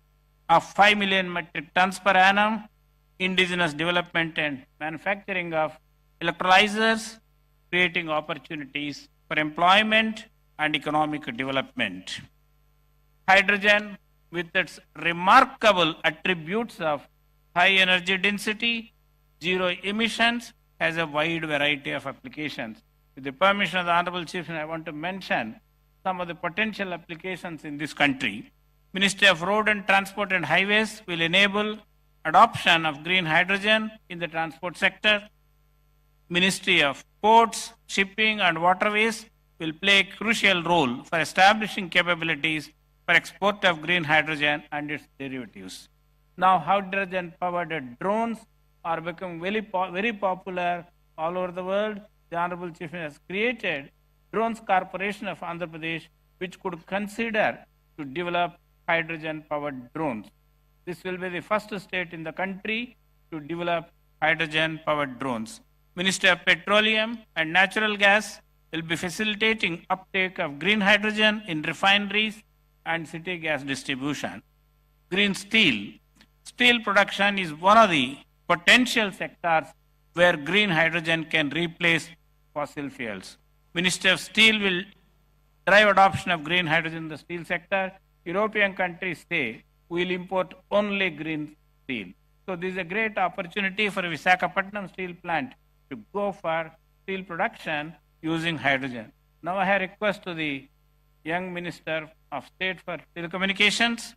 of 5 million metric tons per annum, indigenous development and manufacturing of electrolyzers, creating opportunities for employment and economic development. Hydrogen, with its remarkable attributes of high energy density, zero emissions, has a wide variety of applications. With the permission of the Honorable Chief, I want to mention some of the potential applications in this country. Ministry of Road and Transport and Highways will enable adoption of green hydrogen in the transport sector. Ministry of Ports, Shipping and Waterways will play a crucial role for establishing capabilities for export of green hydrogen and its derivatives. Now, hydrogen-powered drones are becoming very popular all over the world. The Honorable Chief Minister has created Drones Corporation of Andhra Pradesh, which could consider to develop hydrogen-powered drones. This will be the first state in the country to develop hydrogen-powered drones. Ministry of Petroleum and Natural Gas will be facilitating uptake of green hydrogen in refineries and city gas distribution. Green steel. Steel production is one of the potential sectors where green hydrogen can replace fossil fuels. Ministry of Steel will drive adoption of green hydrogen in the steel sector. European countries say we will import only green steel. So this is a great opportunity for Visakhapatnam steel plant to go for steel production using hydrogen. Now I have a request to the young Minister of State for Telecommunications.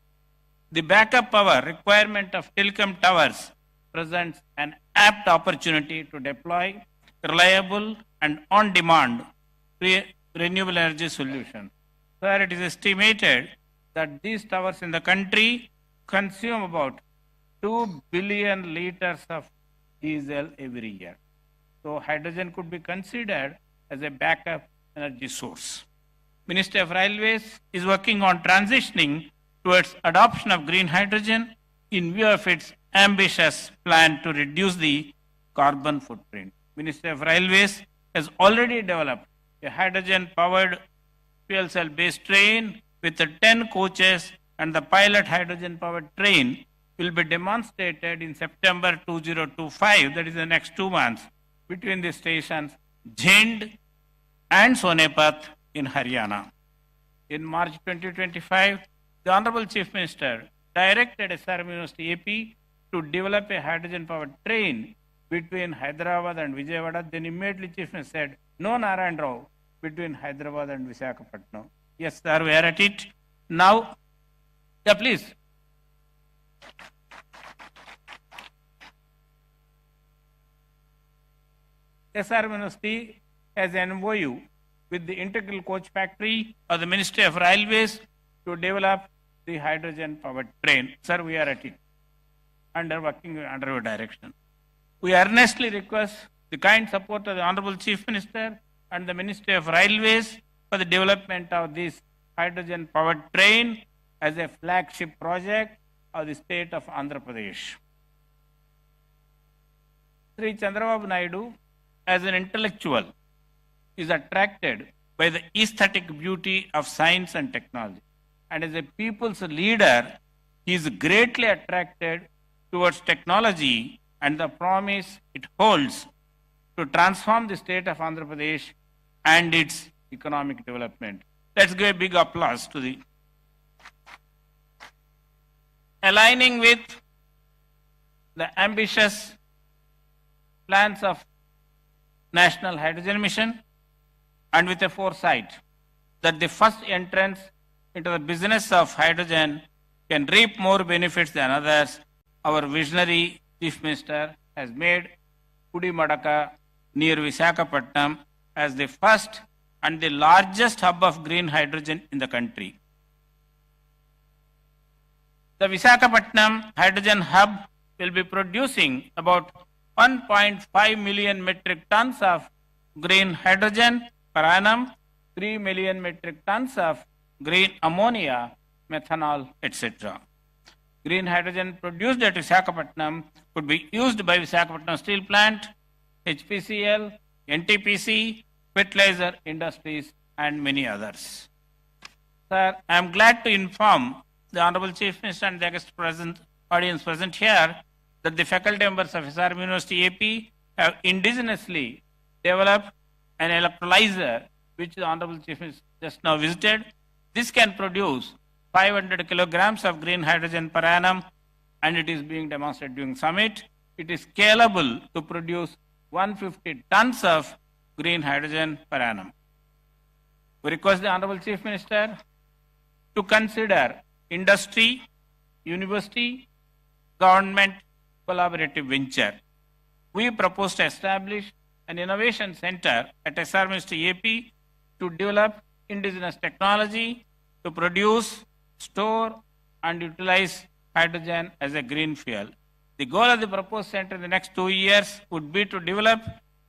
The backup power requirement of telecom towers presents an apt opportunity to deploy reliable and on-demand renewable energy solutions. Sir, it is estimated that these towers in the country consume about 2 billion liters of diesel every year. So hydrogen could be considered as a backup energy source. Ministry of Railways is working on transitioning towards adoption of green hydrogen in view of its ambitious plan to reduce the carbon footprint. Ministry of Railways has already developed a hydrogen-powered fuel cell-based train with the 10 coaches, and the pilot hydrogen-powered train will be demonstrated in September 2025, that is the next 2 months, between the stations Jhind and Sonepat in Haryana. In March 2025, the Honorable Chief Minister directed SRM University AP to develop a hydrogen-powered train between Hyderabad and Vijayawada. Then immediately Chief Minister said, no Narayan Rao between Hyderabad and Visakhapatnam. Yes, sir, we are at it. Now, yeah, please. SRM University has an MOU with the Integral Coach Factory of the Ministry of Railways to develop the hydrogen-powered train. Sir, we are at it, working under your direction. We earnestly request the kind support of the Honorable Chief Minister and the Ministry of Railways for the development of this hydrogen-powered train as a flagship project of the state of Andhra Pradesh. Sri Chandrababu Naidu, as an intellectual, is attracted by the aesthetic beauty of science and technology. And as a people's leader, he is greatly attracted towards technology and the promise it holds to transform the state of Andhra Pradesh and its economic development. Let's give a big applause to the aligning with the ambitious plans of National Hydrogen Mission and with a foresight that the first entrance into the business of hydrogen can reap more benefits than others, our visionary Chief Minister has made Pudimadaka near Visakhapatnam as the first and the largest hub of green hydrogen in the country. The Visakhapatnam Hydrogen Hub will be producing about 1.5 million metric tons of green hydrogen per annum, 3 million metric tons of green ammonia, methanol, etc. Green hydrogen produced at Visakhapatnam could be used by Visakhapatnam Steel Plant, HPCL, NTPC, fertilizer industries, and many others. Sir, I am glad to inform the Honorable Chief Minister and the audience present here that the faculty members of SRM University AP have indigenously developed an electrolyzer which the Honorable Chief Minister just now visited. This can produce 500 kilograms of green hydrogen per annum, and it is being demonstrated during summit. It is scalable to produce 150 tons of green hydrogen per annum. We request the Honorable Chief Minister to consider industry, university, government collaborative venture. We propose to establish an innovation center at SRM University AP to develop indigenous technology to produce, store, and utilize hydrogen as a green fuel. The goal of the proposed center in the next 2 years would be to develop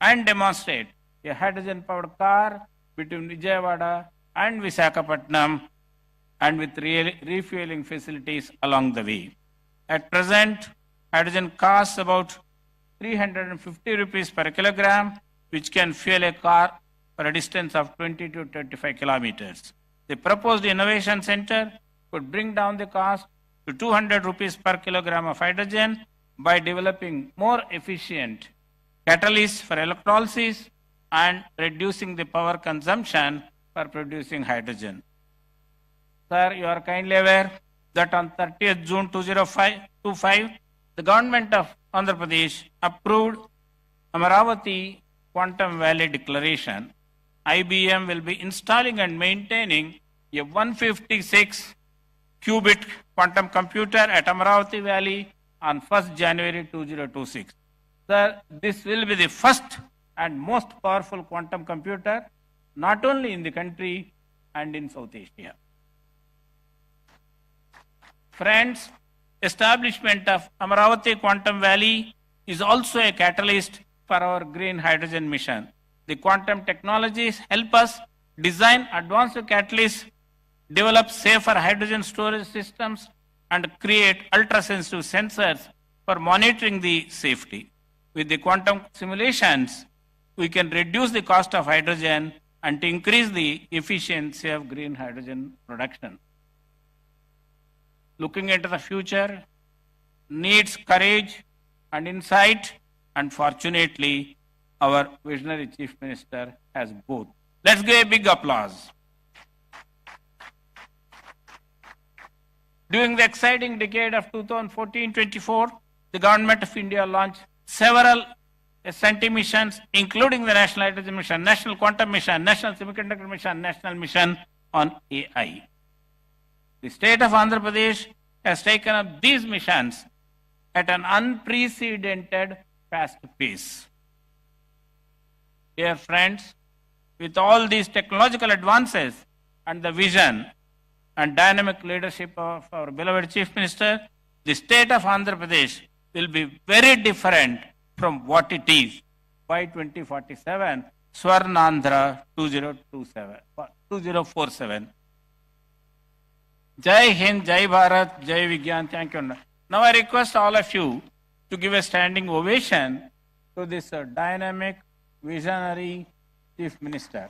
and demonstrate a hydrogen-powered car between Vijayawada and Visakhapatnam, and with refueling facilities along the way. At present, hydrogen costs about 350 rupees per kilogram, which can fuel a car for a distance of 20 to 35 kilometers. The proposed innovation center could bring down the cost to 200 rupees per kilogram of hydrogen by developing more efficient catalysts for electrolysis and reducing the power consumption for producing hydrogen. Sir, you are kindly aware that on 30th June 2025, the government of Andhra Pradesh approved Amaravati Quantum Valley Declaration. IBM will be installing and maintaining a 156 qubit quantum computer at Amaravati Valley on 1st January 2026. Sir, this will be the first and most powerful quantum computer not only in the country and in South Asia. Friends, establishment of Amaravati Quantum Valley is also a catalyst for our green hydrogen mission. The quantum technologies help us design advanced catalysts, develop safer hydrogen storage systems, and create ultra-sensitive sensors for monitoring the safety. With the quantum simulations, we can reduce the cost of hydrogen and to increase the efficiency of green hydrogen production. Looking into the future needs courage and insight, and fortunately, our visionary Chief Minister has both. Let's give a big applause. During the exciting decade of 2014-24, the Government of India launched several SNT missions, including the National Hydrogen Mission, National Quantum Mission, National Semiconductor Mission, National Mission on AI. The state of Andhra Pradesh has taken up these missions at an unprecedented fast pace. Dear friends, with all these technological advances and the vision and dynamic leadership of our beloved Chief Minister, the state of Andhra Pradesh will be very different from what it is by 2047, Swarnandhra 2047. Jai Hind, Jai Bharat, Jai Vigyan. Thank you. Now I request all of you to give a standing ovation to this dynamic, visionary Chief Minister.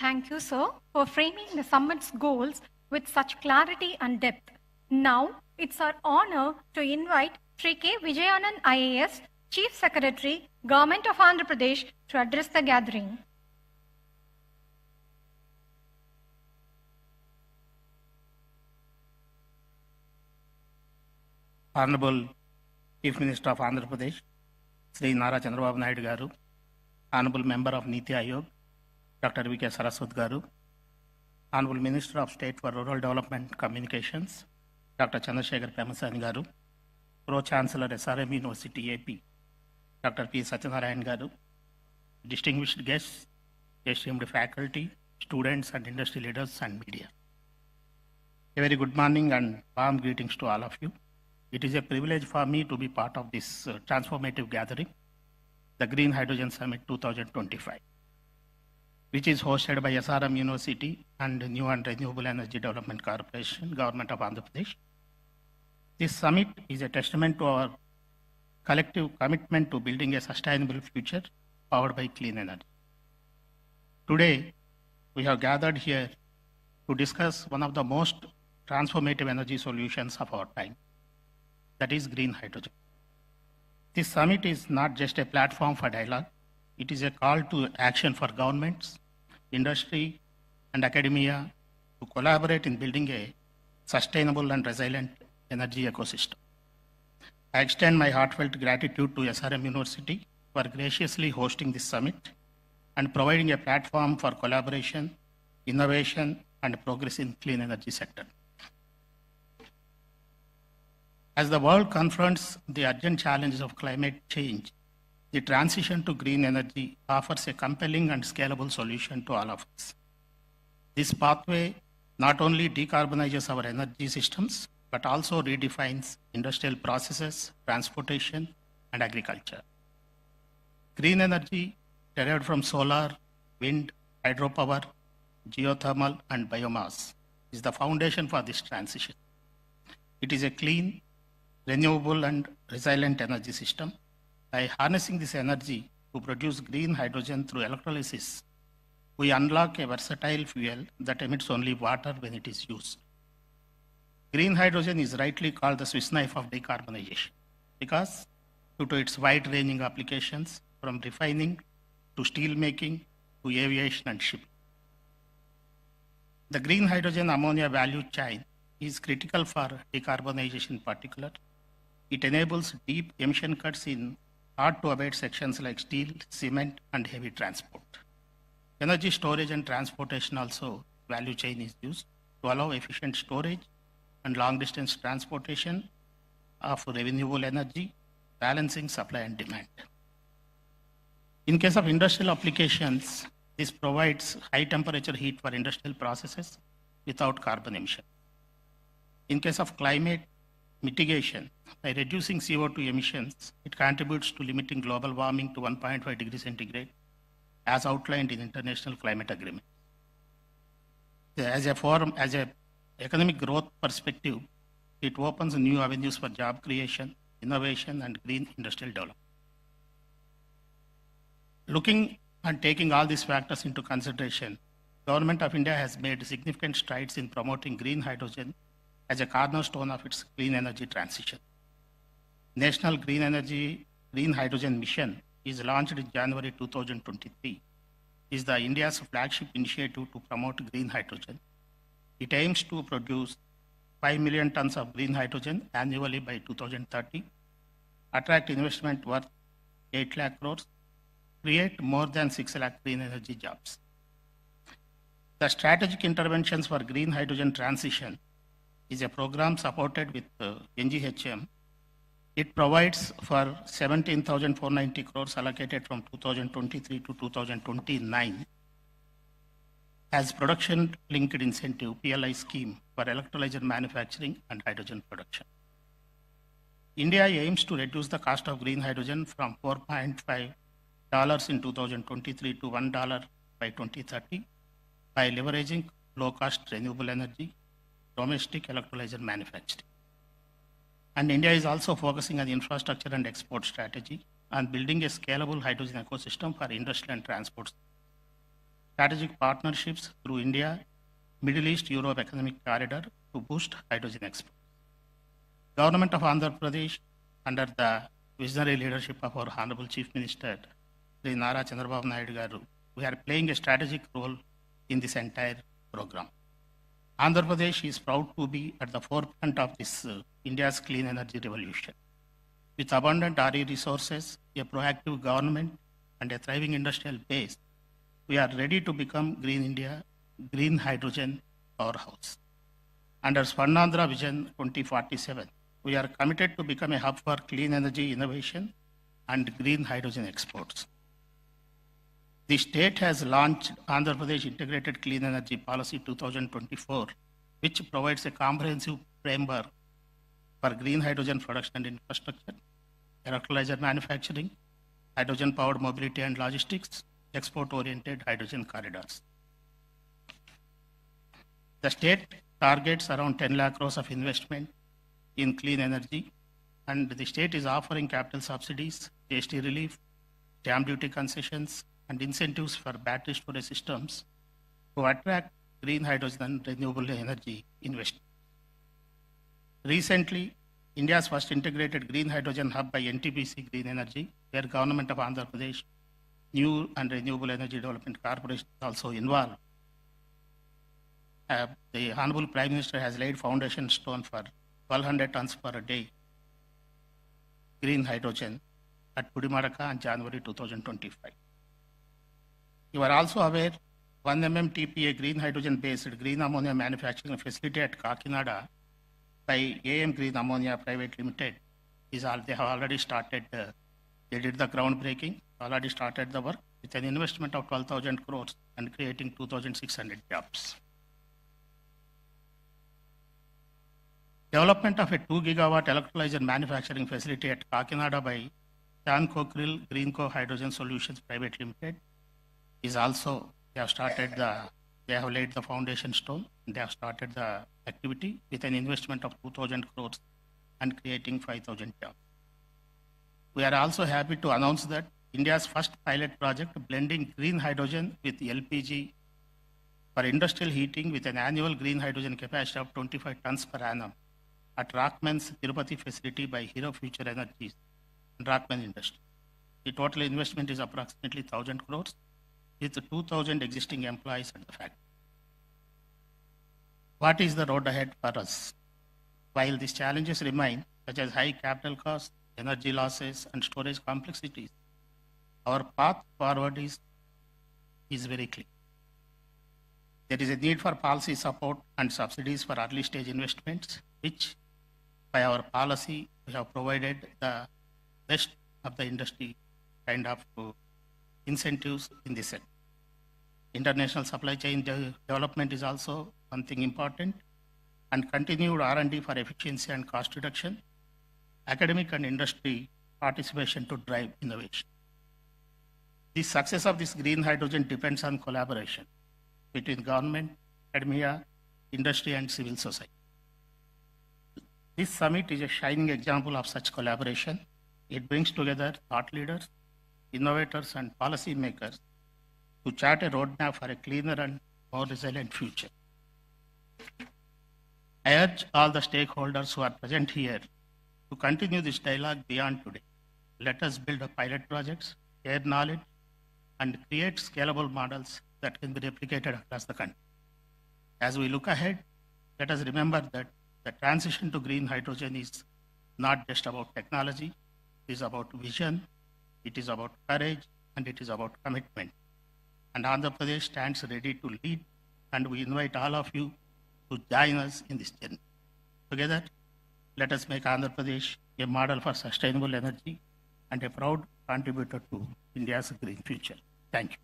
Thank you, sir, for framing the summit's goals with such clarity and depth. Now, it's our honor to invite Sri K. Vijayanand IAS, Chief Secretary, Government of Andhra Pradesh, to address the gathering. Honorable Chief Minister of Andhra Pradesh, Sri Nara Chandrababu Naidu Garu, Honorable Member of Niti Ayog, Dr. V.K. Saraswat Garu, Honorable Minister of State for Rural Development Communications, Dr. Chandrasekhar Pemasani Garu, Pro-Chancellor SRM University AP, Dr. P. Satyanarayan Garu, distinguished guests, esteemed faculty, students and industry leaders and media. A very good morning and warm greetings to all of you. It is a privilege for me to be part of this transformative gathering, the Green Hydrogen Summit 2025. Which is hosted by SRM University and New and Renewable Energy Development Corporation, Government of Andhra Pradesh. This summit is a testament to our collective commitment to building a sustainable future powered by clean energy. Today, we have gathered here to discuss one of the most transformative energy solutions of our time, that is green hydrogen. This summit is not just a platform for dialogue, it is a call to action for governments, industry, and academia to collaborate in building a sustainable and resilient energy ecosystem. I extend my heartfelt gratitude to SRM University for graciously hosting this summit and providing a platform for collaboration, innovation, and progress in clean energy sector. As the world confronts the urgent challenges of climate change, the transition to green energy offers a compelling and scalable solution to all of us. This pathway not only decarbonizes our energy systems, but also redefines industrial processes, transportation, and agriculture. Green energy derived from solar, wind, hydropower, geothermal, and biomass is the foundation for this transition. It is a clean, renewable, and resilient energy system By harnessing this energy to produce green hydrogen through electrolysis, we unlock a versatile fuel that emits only water when it is used. Green hydrogen is rightly called the Swiss knife of decarbonization because due to its wide-ranging applications from refining to steel making to aviation and shipping. The green hydrogen ammonia value chain is critical for decarbonization in particular. It enables deep emission cuts in hard-to-abate sections like steel, cement, and heavy transport. Energy storage and transportation also value chain is used to allow efficient storage and long-distance transportation of renewable energy, balancing supply and demand. In case of industrial applications, this provides high-temperature heat for industrial processes without carbon emission. In case of climate mitigation, by reducing CO2 emissions, it contributes to limiting global warming to 1.5 degrees centigrade, as outlined in international climate agreement. As a economic growth perspective, it opens new avenues for job creation, innovation, and green industrial development. Looking and taking all these factors into consideration, Government of India has made significant strides in promoting green hydrogen as a cornerstone of its clean energy transition. National Green Hydrogen Mission is launched in January 2023. Is the India's flagship initiative to promote green hydrogen. It aims to produce 5 million tons of green hydrogen annually by 2030, attract investment worth 8 lakh crores, create more than 6 lakh green energy jobs. The Strategic Interventions for Green Hydrogen Transition is a program supported with NGHM. It provides for 17,490 crores allocated from 2023 to 2029 as production-linked incentive PLI scheme for electrolyzer manufacturing and hydrogen production. India aims to reduce the cost of green hydrogen from $4.5 in 2023 to $1 by 2030 by leveraging low-cost renewable energy, domestic electrolyzer manufacturing. And India is also focusing on infrastructure and export strategy and building a scalable hydrogen ecosystem for industry and transport. Strategic partnerships through India, Middle East, Europe Economic Corridor to boost hydrogen exports. Government of Andhra Pradesh, under the visionary leadership of our Honorable Chief Minister, Sri Nara Chandrababu Naidu Garu, we are playing a strategic role in this entire program. Andhra Pradesh is proud to be at the forefront of this India's clean energy revolution. With abundant RE resources, a proactive government, and a thriving industrial base, we are ready to become Green India, green hydrogen powerhouse. Under Swarnandhra Vision 2047, we are committed to become a hub for clean energy innovation and green hydrogen exports. The state has launched Andhra Pradesh Integrated Clean Energy Policy 2024, which provides a comprehensive framework for green hydrogen production and infrastructure, electrolyzer manufacturing, hydrogen-powered mobility and logistics, export-oriented hydrogen corridors. The state targets around 10 lakh crores of investment in clean energy, and the state is offering capital subsidies, GST relief, stamp duty concessions, and incentives for battery storage systems to attract green hydrogen and renewable energy investment. Recently, India's first integrated green hydrogen hub by NTPC Green Energy, where Government of Andhra Pradesh New and Renewable Energy Development Corporation is also involved. The Honorable Prime Minister has laid foundation stone for 1,200 tons per day green hydrogen at Pudimadaka on January 2025. You are also aware 1 MMTPA green hydrogen based green ammonia manufacturing facility at Kakinada by AM Green Ammonia Private Limited they have already started, they did the groundbreaking, already started the work with an investment of 12,000 crores and creating 2,600 jobs. Development of a 2 gigawatt electrolyzer manufacturing facility at Kakinada by Chan Cockerill Greenco Hydrogen Solutions Private Limited is also, they have laid the foundation stone, they have started the activity with an investment of 2,000 crores and creating 5,000 jobs. We are also happy to announce that India's first pilot project blending green hydrogen with LPG for industrial heating with an annual green hydrogen capacity of 25 tons per annum at Rockman's Tirupati facility by Hero Future Energies and Rockman Industry. The total investment is approximately 1,000 crores with 2,000 existing employees at the factory. What is the road ahead for us? While these challenges remain, such as high capital costs, energy losses, and storage complexities, our path forward is very clear. There is a need for policy support and subsidies for early stage investments, which by our policy we have provided the best of the industry kind of incentives in this sector. International supply chain development is also one thing important, and continued R&D for efficiency and cost reduction, academic and industry participation to drive innovation. The success of this green hydrogen depends on collaboration between government, academia, industry, and civil society. This summit is a shining example of such collaboration. It brings together thought leaders, innovators, and policy makers to chart a roadmap for a cleaner and more resilient future. I urge all the stakeholders who are present here to continue this dialogue beyond today. Let us build pilot projects, share knowledge, and create scalable models that can be replicated across the country. As we look ahead, let us remember that the transition to green hydrogen is not just about technology, it is about vision, it is about courage, and it is about commitment. And Andhra Pradesh stands ready to lead, and we invite all of you to join us in this journey. Together, let us make Andhra Pradesh a model for sustainable energy and a proud contributor to India's green future. Thank you.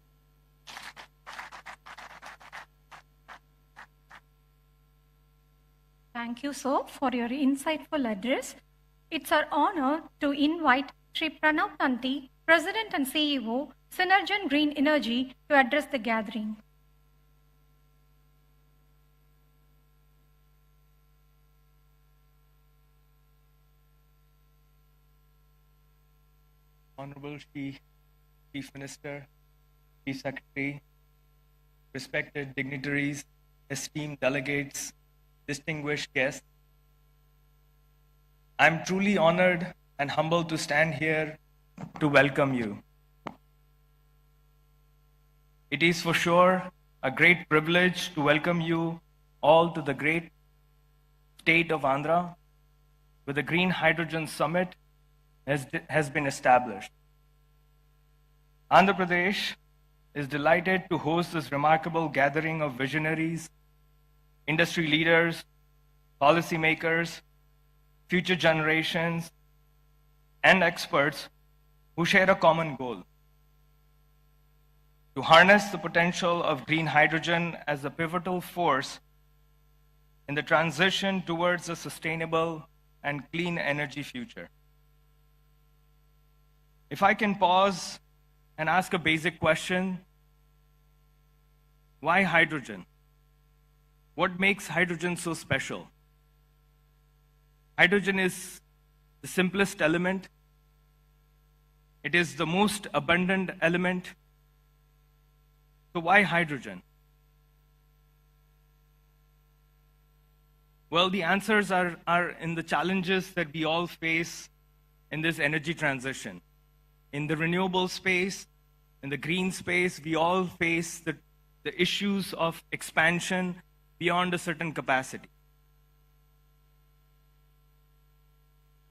Thank you, sir, for your insightful address. It's our honor to invite Sri Pranav Tanti, President and CEO, Synergen Green Energy, to address the gathering. Honorable Chief Minister, Chief Secretary, respected dignitaries, esteemed delegates, distinguished guests, I'm truly honored and humbled to stand here to welcome you. It is for sure a great privilege to welcome you all to the great state of Andhra, where the Green Hydrogen Summit has been established. Andhra Pradesh is delighted to host this remarkable gathering of visionaries, industry leaders, policymakers, future generations, and experts who share a common goal: to harness the potential of green hydrogen as a pivotal force in the transition towards a sustainable and clean energy future. If I can pause and ask a basic question, why hydrogen? What makes hydrogen so special? Hydrogen is the simplest element. It is the most abundant element. So why hydrogen? Well, the answers are in the challenges that we all face in this energy transition. In the renewable space, in the green space, we all face the issues of expansion beyond a certain capacity.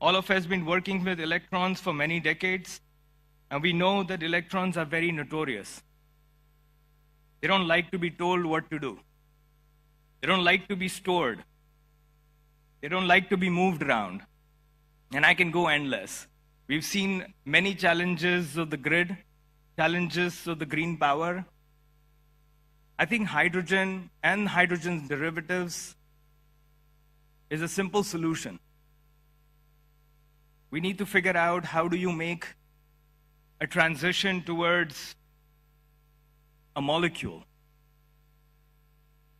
All of us have been working with electrons for many decades, and we know that electrons are very notorious. They don't like to be told what to do. They don't like to be stored. They don't like to be moved around. And I can go endless. We've seen many challenges of the grid, challenges of the green power. I think hydrogen and hydrogen's derivatives is a simple solution. We need to figure out how do you make a transition towards a molecule.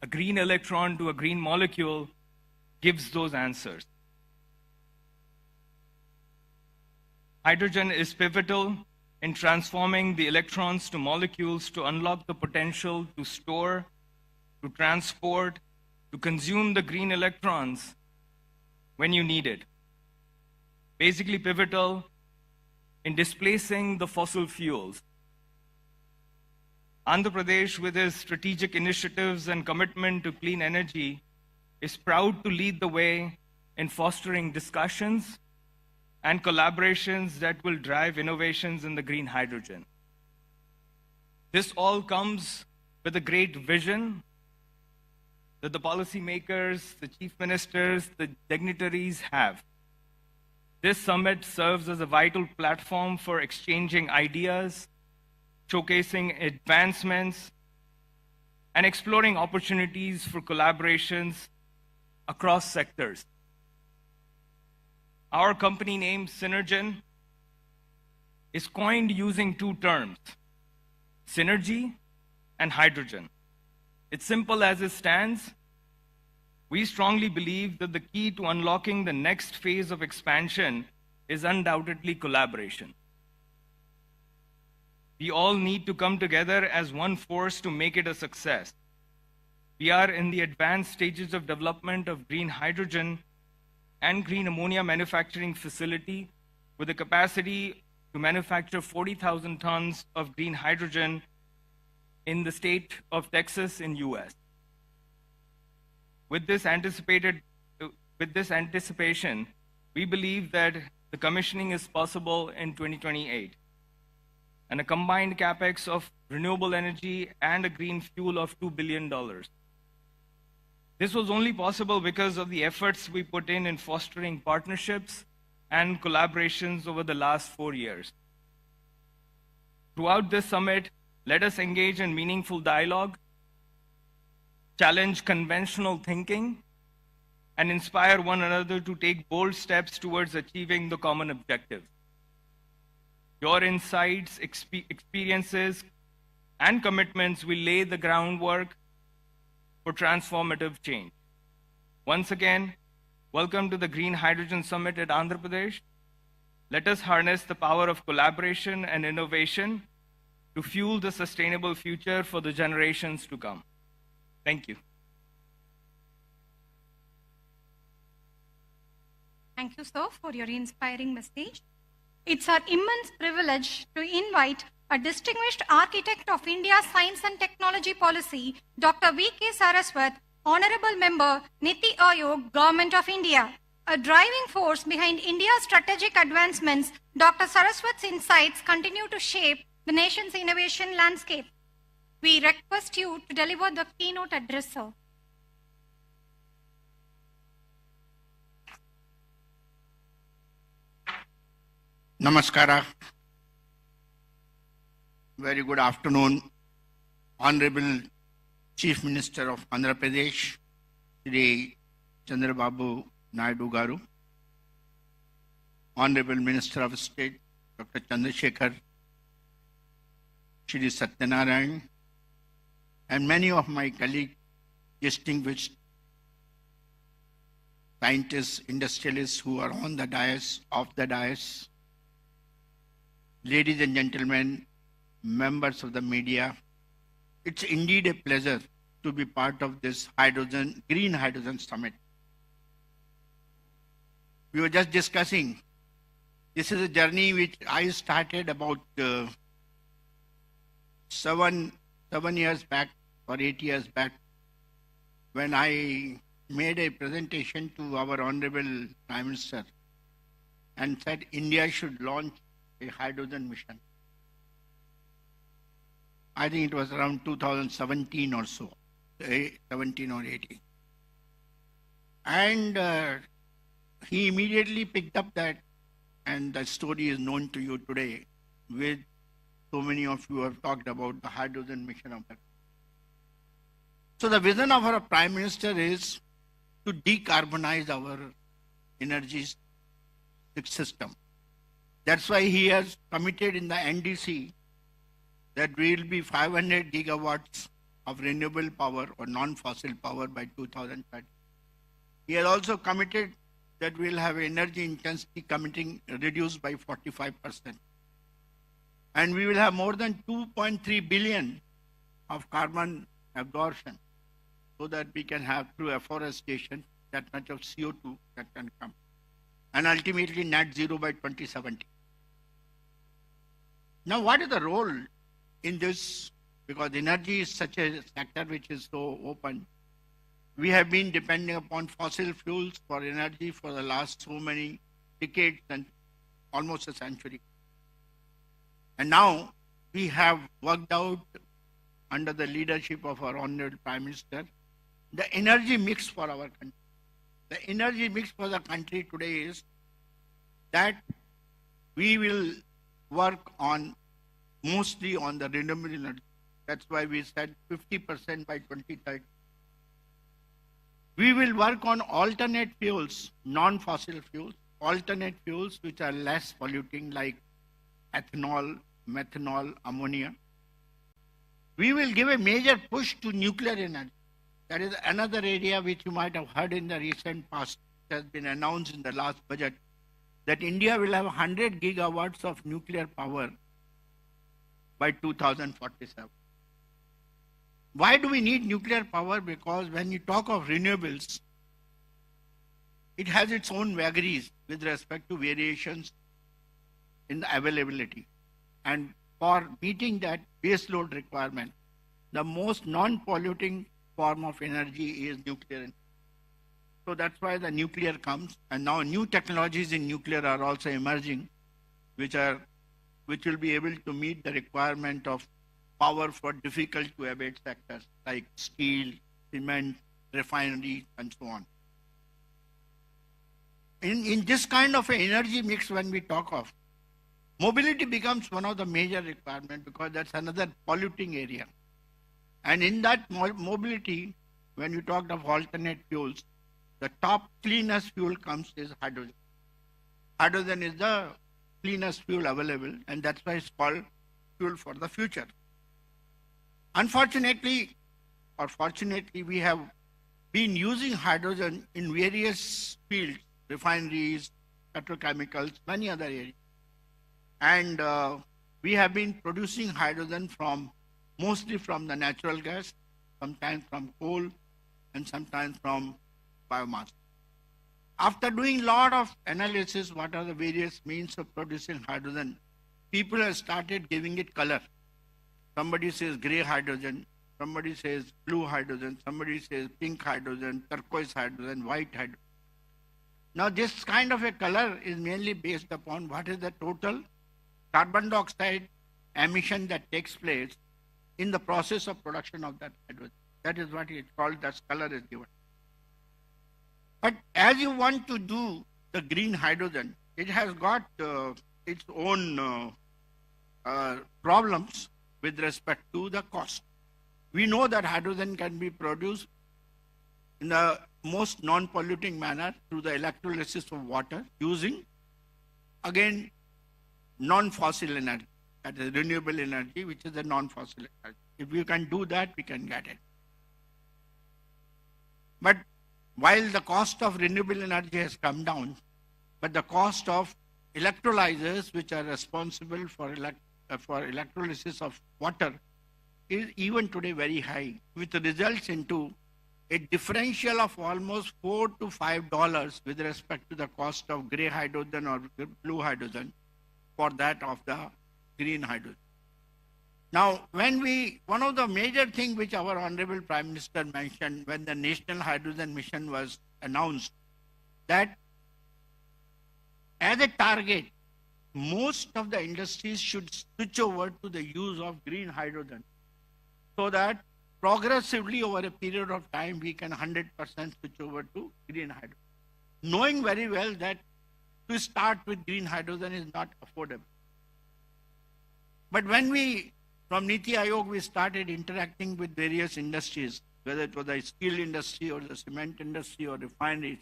A green electron to a green molecule gives those answers. Hydrogen is pivotal in transforming the electrons to molecules to unlock the potential to store, to transport, to consume the green electrons when you need it. Basically pivotal in displacing the fossil fuels. Andhra Pradesh, with its strategic initiatives and commitment to clean energy, is proud to lead the way in fostering discussions and collaborations that will drive innovations in the green hydrogen. This all comes with a great vision that the policymakers, the chief ministers, the dignitaries have. This summit serves as a vital platform for exchanging ideas, showcasing advancements, and exploring opportunities for collaborations across sectors. Our company name, Synergen, is coined using two terms, synergy and hydrogen. It's simple as it stands. We strongly believe that the key to unlocking the next phase of expansion is undoubtedly collaboration. We all need to come together as one force to make it a success. We are in the advanced stages of development of green hydrogen and green ammonia manufacturing facility with a capacity to manufacture 40,000 tons of green hydrogen in the state of Texas in US. With this anticipation, we believe that the commissioning is possible in 2028. And a combined capex of renewable energy and a green fuel of $2 billion. This was only possible because of the efforts we put in fostering partnerships and collaborations over the last 4 years. Throughout this summit, let us engage in meaningful dialogue, challenge conventional thinking, and inspire one another to take bold steps towards achieving the common objective. Your insights, experiences, and commitments will lay the groundwork for transformative change. Once again, welcome to the Green Hydrogen Summit at Andhra Pradesh. Let us harness the power of collaboration and innovation to fuel the sustainable future for the generations to come. Thank you. Thank you, sir, for your inspiring message. It's our immense privilege to invite a distinguished architect of India's science and technology policy, Dr. V.K. Saraswat, Honorable Member, Niti Aayog, Government of India. A driving force behind India's strategic advancements, Dr. Saraswat's insights continue to shape the nation's innovation landscape. We request you to deliver the keynote address, sir. Namaskara. Very good afternoon, Honorable Chief Minister of Andhra Pradesh, Shri Chandrababu Naidu Garu, Honorable Minister of State, Dr. Chandrasekhar, Shri Satyanarayan, and many of my colleagues, distinguished scientists, industrialists who are on the dais, off the dais, ladies and gentlemen, members of the media, it's indeed a pleasure to be part of this Green Hydrogen Summit. We were just discussing, this is a journey which I started about 7 years back or 8 years back, when I made a presentation to our Honorable Prime Minister and said India should launch a hydrogen mission. I think it was around 2017 or so, 17 or 18. And he immediately picked up that, and the story is known to you today, with so many of you have talked about the hydrogen mission of the. So the vision of our Prime Minister is to decarbonize our energy system. That's why he has committed in the NDC that we will be 500 gigawatts of renewable power or non-fossil power by 2030. He has also committed that we'll have energy intensity committing reduced by 45%. And we will have more than 2.3 billion of carbon absorption so that we can have through afforestation that much of CO2 that can come. And ultimately net zero by 2070. Now what is the role in this? Because energy is such a sector which is so open. We have been depending upon fossil fuels for energy for the last so many decades and almost a century. And now we have worked out under the leadership of our Honorable Prime Minister, the energy mix for our country. The energy mix for the country today is that we will work on mostly on the renewable energy. That's why we said 50% by 2030. We will work on alternate fuels, non-fossil fuels, alternate fuels which are less polluting like ethanol, methanol, ammonia. We will give a major push to nuclear energy. That is another area which you might have heard in the recent past. It has been announced in the last budget that India will have 100 gigawatts of nuclear power by 2047. Why do we need nuclear power? Because when you talk of renewables, it has its own vagaries with respect to variations in the availability. And for meeting that base load requirement, the most non-polluting form of energy is nuclear. So that's why the nuclear comes. And now new technologies in nuclear are also emerging, which will be able to meet the requirement of power for difficult to abate sectors like steel, cement, refinery, and so on. In this kind of an energy mix, when we talk of, mobility becomes one of the major requirements because that's another polluting area. And in that mobility, when you talked of alternate fuels, the top cleanest fuel comes is hydrogen. Hydrogen is the cleanest fuel available, and that's why it's called fuel for the future. Unfortunately, or fortunately, we have been using hydrogen in various fields, refineries, petrochemicals, many other areas. And we have been producing hydrogen mostly from the natural gas, sometimes from coal, and sometimes from biomass. After doing a lot of analysis, what are the various means of producing hydrogen, people have started giving it color. Somebody says gray hydrogen, somebody says blue hydrogen, somebody says pink hydrogen, turquoise hydrogen, white hydrogen. Now this kind of a color is mainly based upon what is the total carbon dioxide emission that takes place in the process of production of that hydrogen. That is what it's called, that color is given. But as you want to do the green hydrogen, it has got its own problems with respect to the cost. We know that hydrogen can be produced in the most non-polluting manner through the electrolysis of water using, again, non-fossil energy, that is renewable energy, which is a non-fossil energy. If we can do that, we can get it. But while the cost of renewable energy has come down, but the cost of electrolyzers, which are responsible for electrolysis of water, is even today very high, which results into a differential of almost $4 to $5 with respect to the cost of gray hydrogen or blue hydrogen for that of the green hydrogen. Now, one of the major things which our Honorable Prime Minister mentioned when the National Hydrogen Mission was announced, that as a target, most of the industries should switch over to the use of green hydrogen so that progressively over a period of time we can 100% switch over to green hydrogen. Knowing very well that to start with green hydrogen is not affordable. But when from Niti Aayog, we started interacting with various industries, whether it was the steel industry or the cement industry or refineries,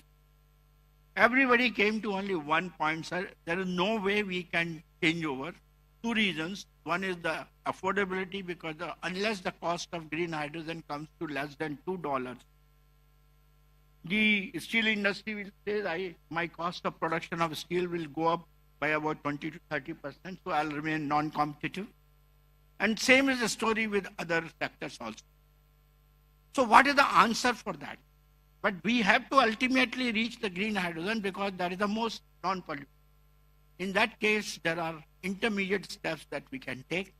everybody came to only one point, sir, there is no way we can change over. Two reasons. One is the affordability, because unless the cost of green hydrogen comes to less than $2, the steel industry will say, my cost of production of steel will go up by about 20 to 30%, so I'll remain non-competitive. And same is the story with other sectors also. So what is the answer for that? But we have to ultimately reach the green hydrogen because that is the most non-polluting. In that case, there are intermediate steps that we can take.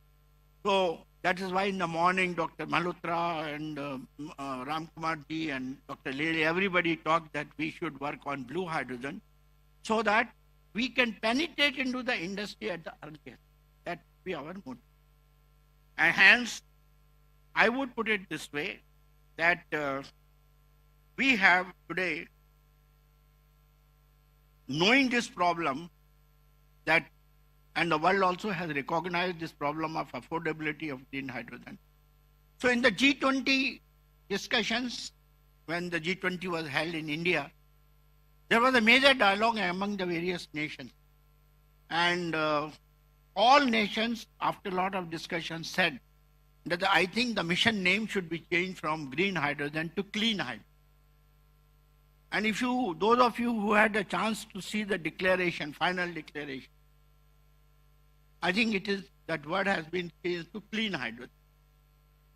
So that is why in the morning, Dr. Malhotra and Ram Kumar ji and Dr. Lele, everybody talked that we should work on blue hydrogen so that we can penetrate into the industry at the earliest. That will be our motive. And hence, I would put it this way, that we have today, knowing this problem, that and the world also has recognized this problem of affordability of green hydrogen. So in the G20 discussions, when the G20 was held in India, there was a major dialogue among the various nations. And all nations, after a lot of discussion, said that I think the mission name should be changed from green hydrogen to clean hydrogen. And if you, those of you who had a chance to see the declaration, final declaration, I think it is, that word has been changed to clean hydrogen.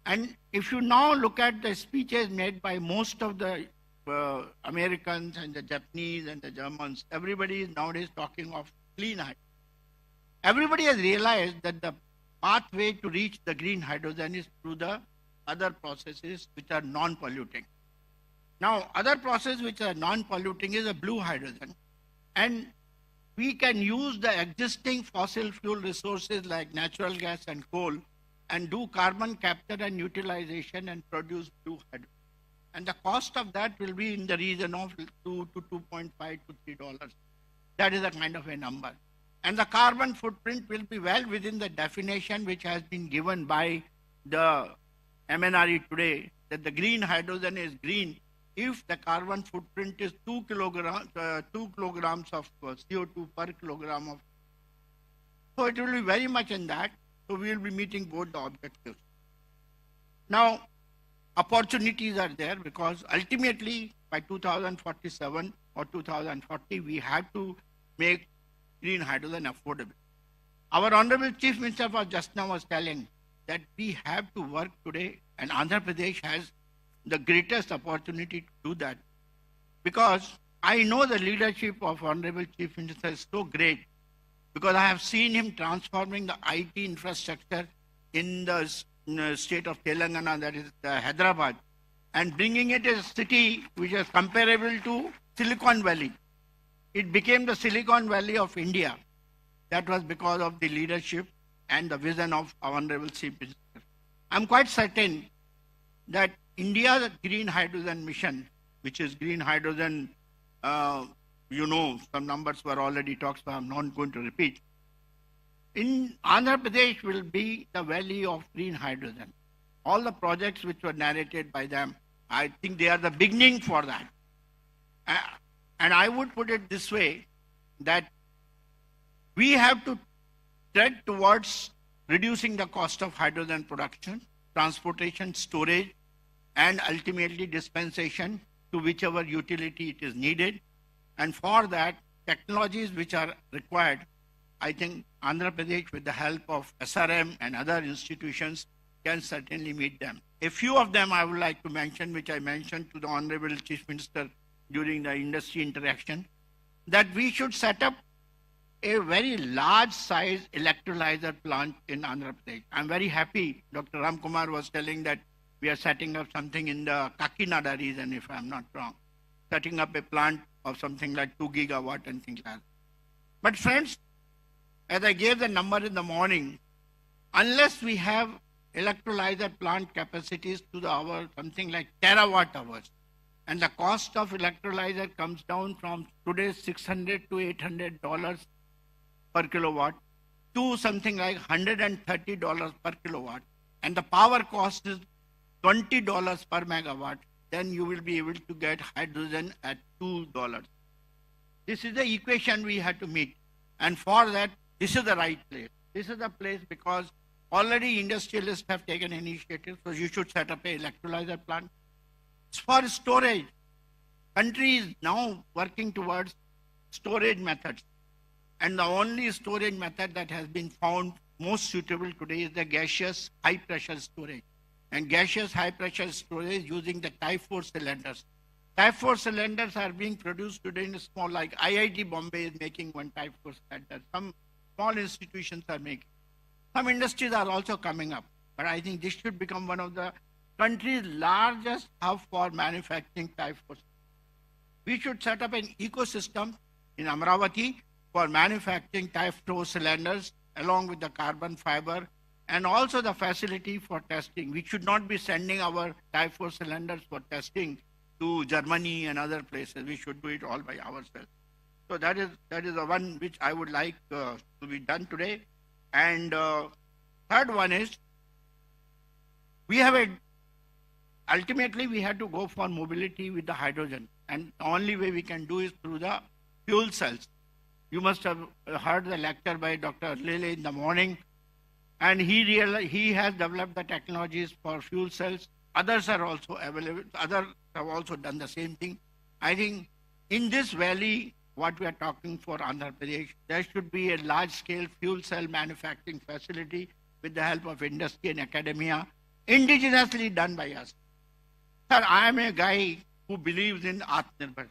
And if you now look at the speeches made by most of the Americans and the Japanese and the Germans, everybody is nowadays talking of clean hydrogen. Everybody has realized that the pathway to reach the green hydrogen is through the other processes which are non-polluting. Now, other process which are non-polluting is a blue hydrogen. And we can use the existing fossil fuel resources like natural gas and coal and do carbon capture and utilization and produce blue hydrogen. And the cost of that will be in the region of $2 to $2.5 to $3. That is a kind of a number. And the carbon footprint will be well within the definition which has been given by the MNRE today, that the green hydrogen is green if the carbon footprint is 2 kilograms of CO2 per kilogram of. So it will be very much in that. So we will be meeting both the objectives. Now, opportunities are there because ultimately by 2047 or 2040, we have to make green hydrogen affordable. Our Honorable Chief Minister for just now was telling that we have to work today, and Andhra Pradesh has the greatest opportunity to do that, because I know the leadership of Honorable Chief Minister is so great, because I have seen him transforming the IT infrastructure in the state of Telangana, that is Hyderabad, and bringing it as a city which is comparable to Silicon Valley. It became the Silicon Valley of India. That was because of the leadership and the vision of our Honorable Chief Minister. I'm quite certain that India's green hydrogen mission, which is green hydrogen, some numbers were already talked, so I'm not going to repeat. In Andhra Pradesh will be the valley of green hydrogen. All the projects which were narrated by them, I think they are the beginning for that. And I would put it this way, that we have to tread towards reducing the cost of hydrogen production, transportation, storage, and ultimately dispensation to whichever utility it is needed. And for that, technologies which are required, I think Andhra Pradesh, with the help of SRM and other institutions, can certainly meet them. A few of them I would like to mention, which I mentioned to the Honorable Chief Minister during the industry interaction, that we should set up a very large size electrolyzer plant in Andhra Pradesh. I'm very happy, Dr. Ram Kumar was telling that we are setting up something in the Kakinada region, if I'm not wrong, setting up a plant of something like 2 gigawatt and things like that. But friends, as I gave the number in the morning, unless we have electrolyzer plant capacities to the hour, something like terawatt hours, and the cost of electrolyzer comes down from today's $600 to $800 per kilowatt to something like $130 per kilowatt, and the power cost is $20 per megawatt, then you will be able to get hydrogen at $2. This is the equation we have to meet. And for that, this is the right place. This is the place because already industrialists have taken initiative, so you should set up an electrolyzer plant. For storage, country is now working towards storage methods. And the only storage method that has been found most suitable today is the gaseous high pressure storage. And gaseous high pressure storage using the Type 4 cylinders. Type 4 cylinders are being produced today in small, like IIT Bombay is making one Type 4 cylinder. Some small institutions are making. Some industries are also coming up. But I think this should become one of the country's largest hub for manufacturing Type 4. We should set up an ecosystem in Amravati for manufacturing Type 4 cylinders along with the carbon fiber and also the facility for testing. We should not be sending our Type 4 cylinders for testing to Germany and other places. We should do it all by ourselves. So that is the one which I would like to be done today. And third one is, ultimately we had to go for mobility with the hydrogen. And the only way we can do is through the fuel cells. You must have heard the lecture by Dr. Lele in the morning. And he has developed the technologies for fuel cells. Others are also available. Others have also done the same thing. I think in this valley, what we are talking for Andhra Pradesh, there should be a large-scale fuel cell manufacturing facility with the help of industry and academia, indigenously done by us. Sir, I am a guy who believes in Atmanirbhar.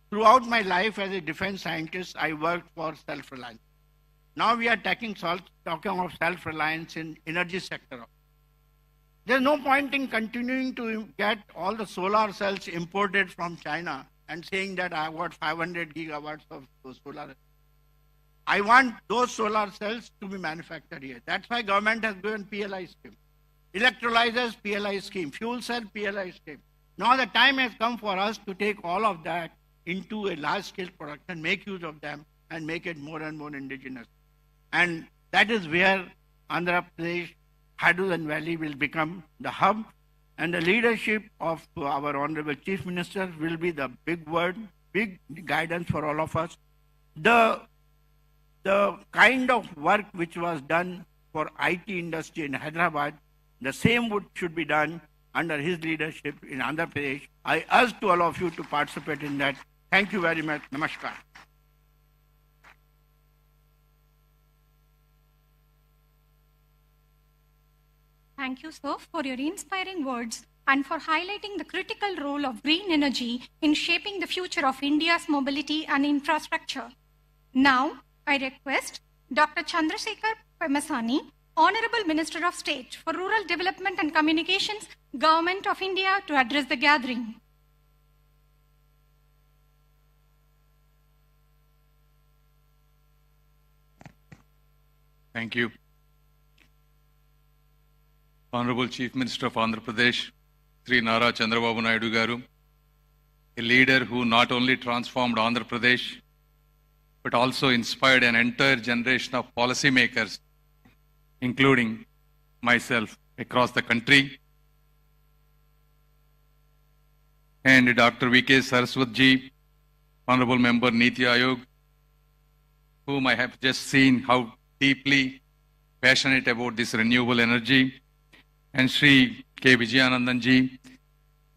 Throughout my life as a defense scientist, I worked for self-reliance. Now we are talking of self-reliance in energy sector. There's no point in continuing to get all the solar cells imported from China and saying that I got 500 gigawatts of solar. I want those solar cells to be manufactured here. That's why government has given PLI scheme. Electrolyzers, PLI scheme. Fuel cell, PLI scheme. Now the time has come for us to take all of that into a large-scale production, make use of them, and make it more and more indigenous. And that is where Andhra Pradesh Hydrogen Valley will become the hub, and the leadership of our Honorable Chief Minister will be the big word, big guidance for all of us. The kind of work which was done for IT industry in Hyderabad, the same should be done under his leadership in Andhra Pradesh. I urge to all of you to participate in that. Thank you very much. Namaskar. Thank you, sir, for your inspiring words and for highlighting the critical role of green energy in shaping the future of India's mobility and infrastructure. Now, I request Dr. Chandrasekhar Pemasani, Honorable Minister of State for Rural Development and Communications, Government of India, to address the gathering. Thank you. Honorable Chief Minister of Andhra Pradesh, Sri Nara Chandrababu Naidu Garu, a leader who not only transformed Andhra Pradesh, but also inspired an entire generation of policymakers, including myself, across the country. And Dr. V.K. Saraswatji, Honorable Member Niti Aayog, whom I have just seen how deeply passionate about this renewable energy, and Sri K. Vijayanandanji,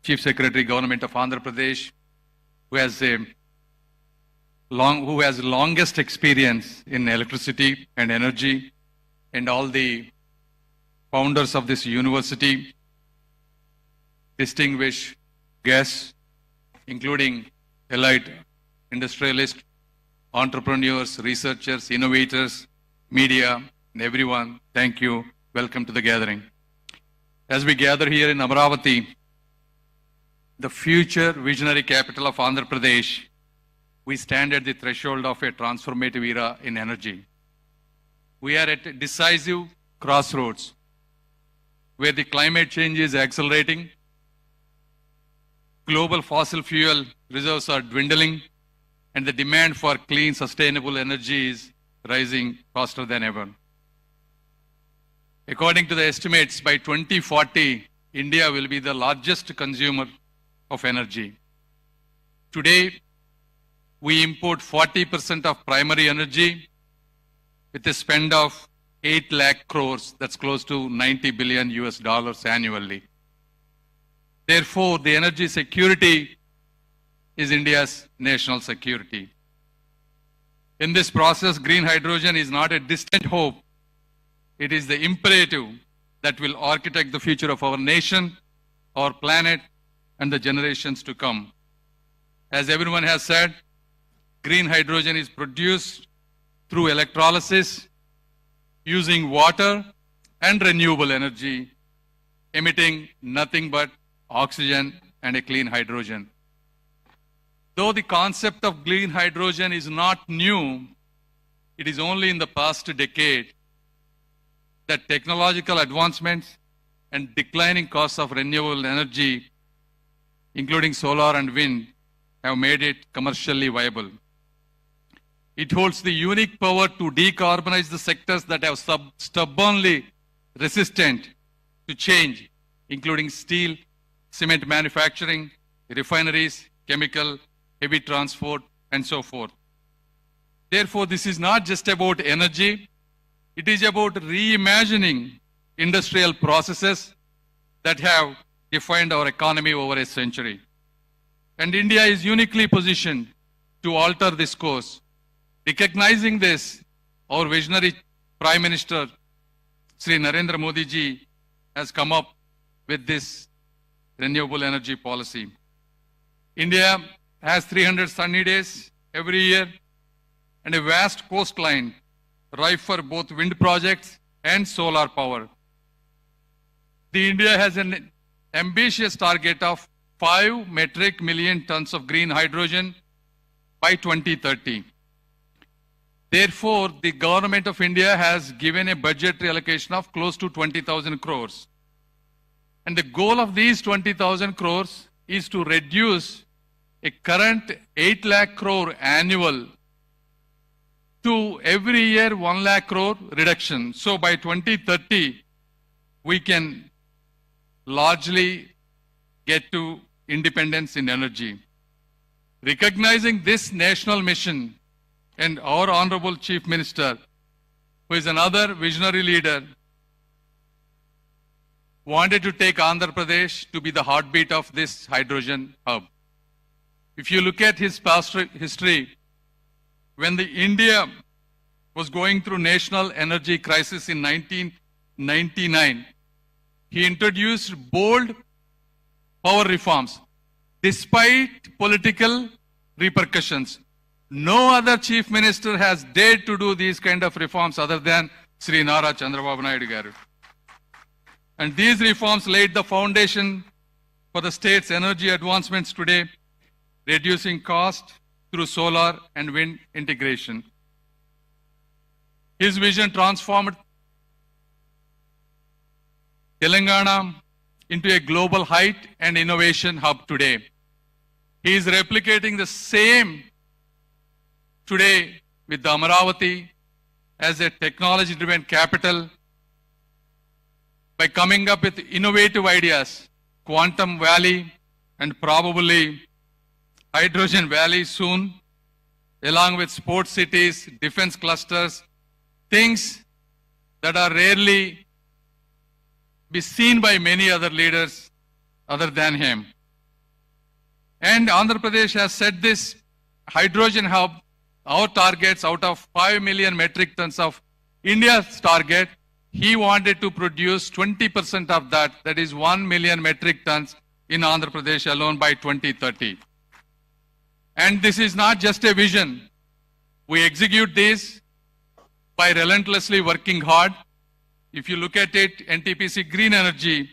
Chief Secretary, Government of Andhra Pradesh, who has longest experience in electricity and energy, and all the founders of this university, distinguished guests, including elite industrialists, entrepreneurs, researchers, innovators, media, and everyone. Thank you. Welcome to the gathering. As we gather here in Amravati, the future visionary capital of Andhra Pradesh, we stand at the threshold of a transformative era in energy. We are at a decisive crossroads where the climate change is accelerating, global fossil fuel reserves are dwindling, and the demand for clean, sustainable energy is rising faster than ever. According to the estimates, by 2040, India will be the largest consumer of energy. Today, we import 40% of primary energy with a spend of 8 lakh crores, that's close to $90 billion annually. Therefore, the energy security is India's national security. In this process, green hydrogen is not a distant hope. It is the imperative that will architect the future of our nation, our planet, and the generations to come. As everyone has said, green hydrogen is produced through electrolysis, using water and renewable energy, emitting nothing but oxygen and a clean hydrogen. Though the concept of green hydrogen is not new, it is only in the past decade that technological advancements and declining costs of renewable energy, including solar and wind, have made it commercially viable. It holds the unique power to decarbonize the sectors that have stubbornly resistant to change, including steel, cement manufacturing, refineries, chemical, heavy transport, and so forth. Therefore, this is not just about energy, it is about reimagining industrial processes that have defined our economy over a century. And India is uniquely positioned to alter this course. Recognizing this, our visionary Prime Minister, Sri Narendra Modi ji, has come up with this renewable energy policy. India has 300 sunny days every year and a vast coastline ripe for both wind projects and solar power. India has an ambitious target of 5 metric million tons of green hydrogen by 2030. Therefore, the government of India has given a budgetary allocation of close to 20,000 crores. And the goal of these 20,000 crores is to reduce a current 8 lakh crore annual to every year 1 lakh crore reduction. So by 2030, we can largely get to independence in energy. Recognizing this national mission and our Honorable Chief Minister, who is another visionary leader, wanted to take Andhra Pradesh to be the heartbeat of this hydrogen hub. If you look at his past history, when India was going through national energy crisis in 1999, he introduced bold power reforms despite political repercussions. No other chief minister has dared to do these kind of reforms other than Sri Nara Chandrababu Naidu garu. And these reforms laid the foundation for the state's energy advancements today, reducing cost through solar and wind integration. His vision transformed Telangana into a global height and innovation hub today. He is replicating the same today with the Amaravati as a technology-driven capital by coming up with innovative ideas, Quantum Valley and probably Hydrogen Valley soon, along with sports cities, defense clusters, things that are rarely be seen by many other leaders other than him. And Andhra Pradesh has set this hydrogen hub, our targets out of 5 million metric tons of India's target, he wanted to produce 20% of that, that is 1 million metric tons in Andhra Pradesh alone by 2030. And this is not just a vision. We execute this by relentlessly working hard. If you look at it, NTPC Green Energy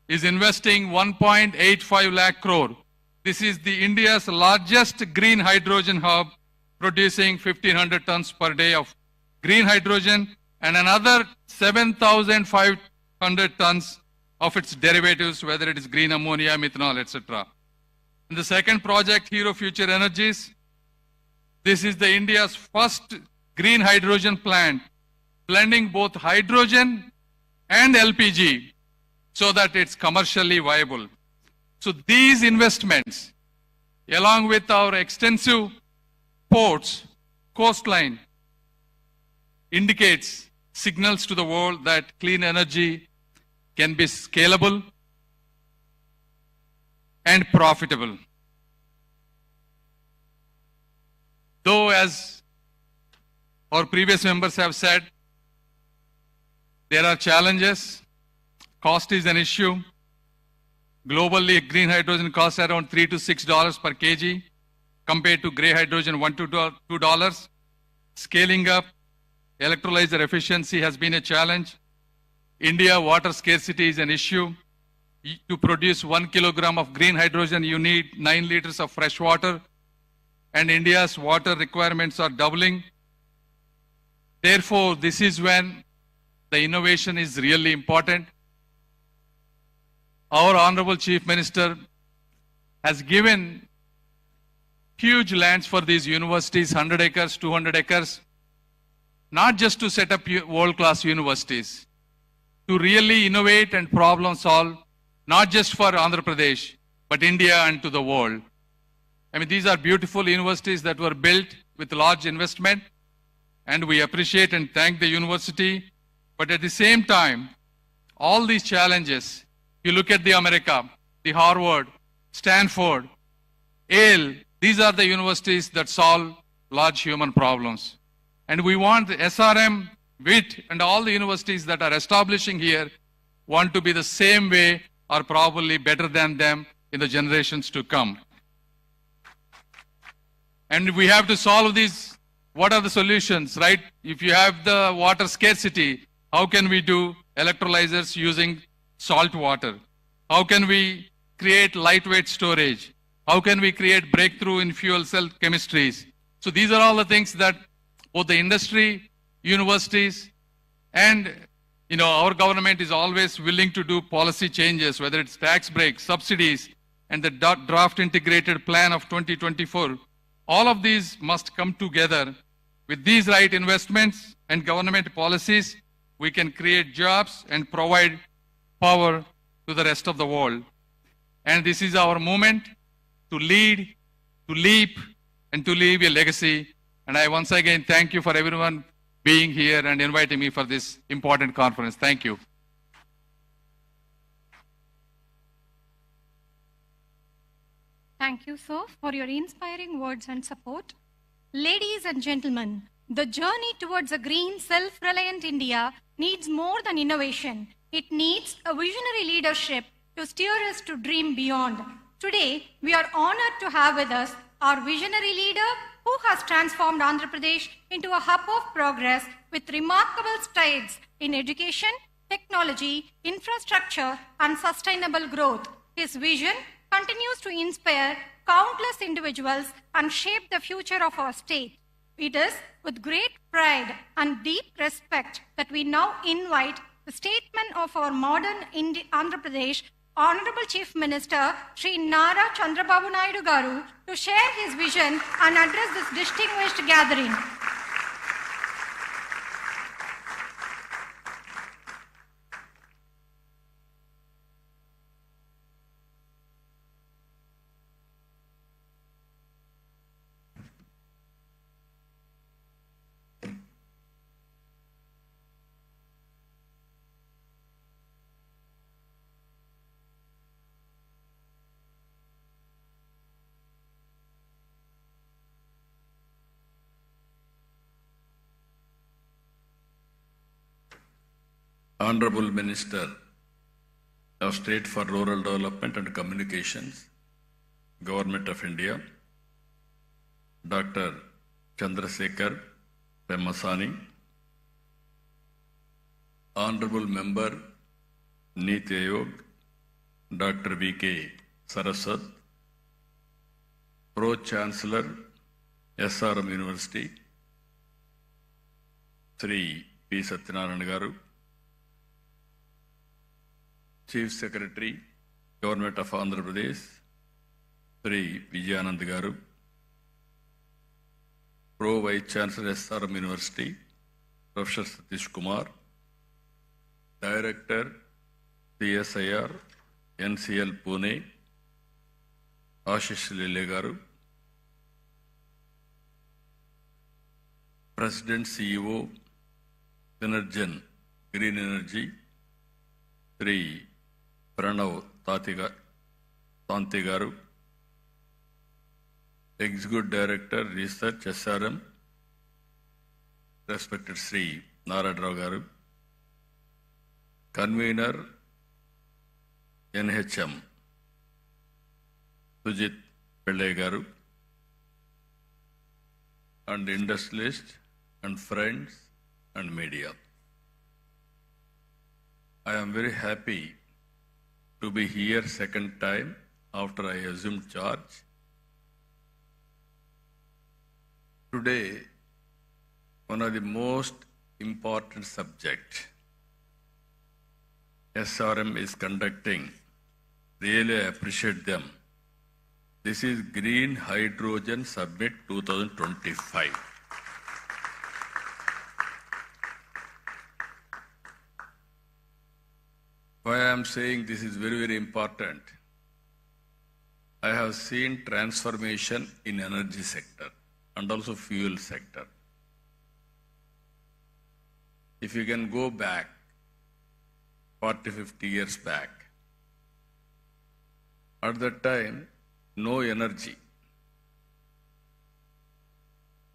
is investing 1.85 lakh crore. This is the India's largest green hydrogen hub, producing 1,500 tons per day of green hydrogen and another 7,500 tons of its derivatives, whether it is green ammonia, methanol, etc. And the second project, Hero Future Energies, this is the India's first green hydrogen plant, blending both hydrogen and LPG so that it's commercially viable. So these investments, along with our extensive ports, coastline, indicates signals to the world that clean energy can be scalable and profitable. Though, as our previous members have said, there are challenges. Cost is an issue. Globally, green hydrogen costs around $3 to $6 per kg, compared to gray hydrogen $1 to $2. Scaling up electrolyzer efficiency has been a challenge. India water scarcity is an issue. To produce 1 kilogram of green hydrogen, you need 9 liters of fresh water, and India's water requirements are doubling. Therefore, this is when the innovation is really important. Our Honorable Chief Minister has given huge lands for these universities, 100 acres, 200 acres, not just to set up world-class universities, to really innovate and problem solve, not just for Andhra Pradesh, but India and to the world. I mean, these are beautiful universities that were built with large investment, and we appreciate and thank the university. But at the same time, all these challenges, you look at the America, the Harvard, Stanford, Yale, these are the universities that solve large human problems. And we want the SRM, WIT, and all the universities that are establishing here want to be the same way or probably better than them in the generations to come. And we have to solve these. What are the solutions, right? If you have the water scarcity, how can we do electrolyzers using salt water? How can we create lightweight storage? How can we create breakthrough in fuel cell chemistries? So these are all the things that both the industry, universities, and our government is always willing to do policy changes, whether it's tax breaks, subsidies, and the draft integrated plan of 2024. All of these must come together. With these right investments and government policies, we can create jobs and provide power to the rest of the world. And this is our moment to lead, to leap, and to leave a legacy. And I once again thank you for everyone being here and inviting me for this important conference. Thank you. Thank you, sir, for your inspiring words and support. Ladies and gentlemen, the journey towards a green, self-reliant India needs more than innovation. It needs a visionary leadership to steer us to dream beyond. Today, we are honored to have with us our visionary leader who has transformed Andhra Pradesh into a hub of progress with remarkable strides in education, technology, infrastructure, and sustainable growth. His vision continues to inspire countless individuals and shape the future of our state. It is with great pride and deep respect that we now invite the statesman of our modern Andhra Pradesh, Honorable Chief Minister Sri Nara Chandrababu Naidu Garu, to share his vision and address this distinguished gathering. Honorable Minister of State for Rural Development and Communications, Government of India, Dr. Chandrasekhar Pemasani, Honorable Member, Niti Aayog, Dr. V.K. Saraswat, Pro-Chancellor, SRM University, Sri P. Satyanarayana Garu, Chief Secretary, Government of Andhra Pradesh, Sri Vijayanand Garu, Pro Vice Chancellor SRM University, Professor Satish Kumar, Director, CSIR, NCL Pune, Ashish Lile Garu, President CEO, Synergen Green Energy, Sri Pranav Tanti Garu, Executive Director, Research, SRM, respected Sri Narayana Garu, Convener, NHM, Sujit Pillai Garu, and industrialists and friends and media. I am very happy to be here second time after I assumed charge. Today, one of the most important subjects SRM is conducting. Really appreciate them. This is Green Hydrogen Summit 2025. Why I am saying this is very, very important? I have seen transformation in energy sector and also fuel sector. If you can go back 40, 50 years back, at that time, no energy.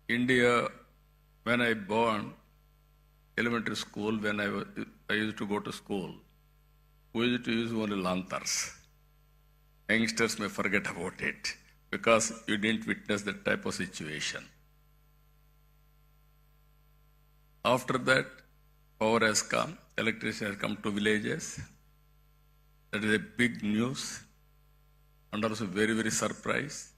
India, when I born, elementary school, when I used to go to school, we used to use only lanterns. Youngsters may forget about it because you didn't witness that type of situation. After that, power has come, electricity has come to villages. That is a big news and also very, very surprise.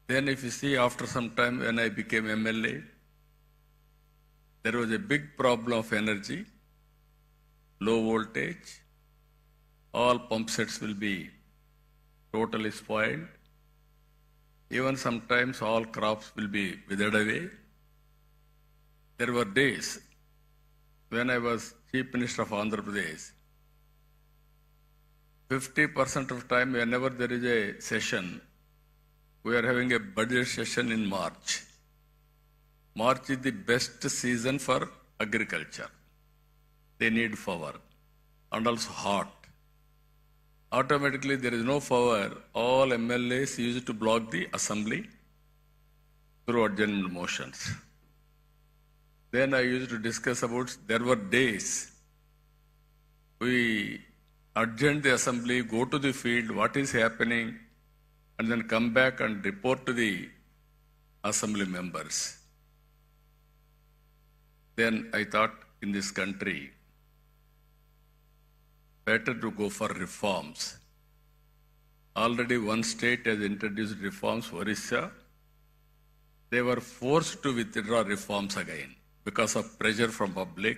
Then if you see after some time when I became MLA, there was a big problem of energy, low voltage, all pump sets will be totally spoiled. Even sometimes all crops will be withered away. There were days when I was Chief Minister of Andhra Pradesh, 50% of time whenever there is a session, we are having a budget session in March. March is the best season for agriculture. They need power and also hot. Automatically there is no power. All MLAs used to block the assembly through adjournment motions. Then I used to discuss about, there were days we adjourn the assembly, go to the field, what is happening, and then come back and report to the assembly members. Then I thought in this country, better to go for reforms. Already one state has introduced reforms, Orissa. They were forced to withdraw reforms again because of pressure from public.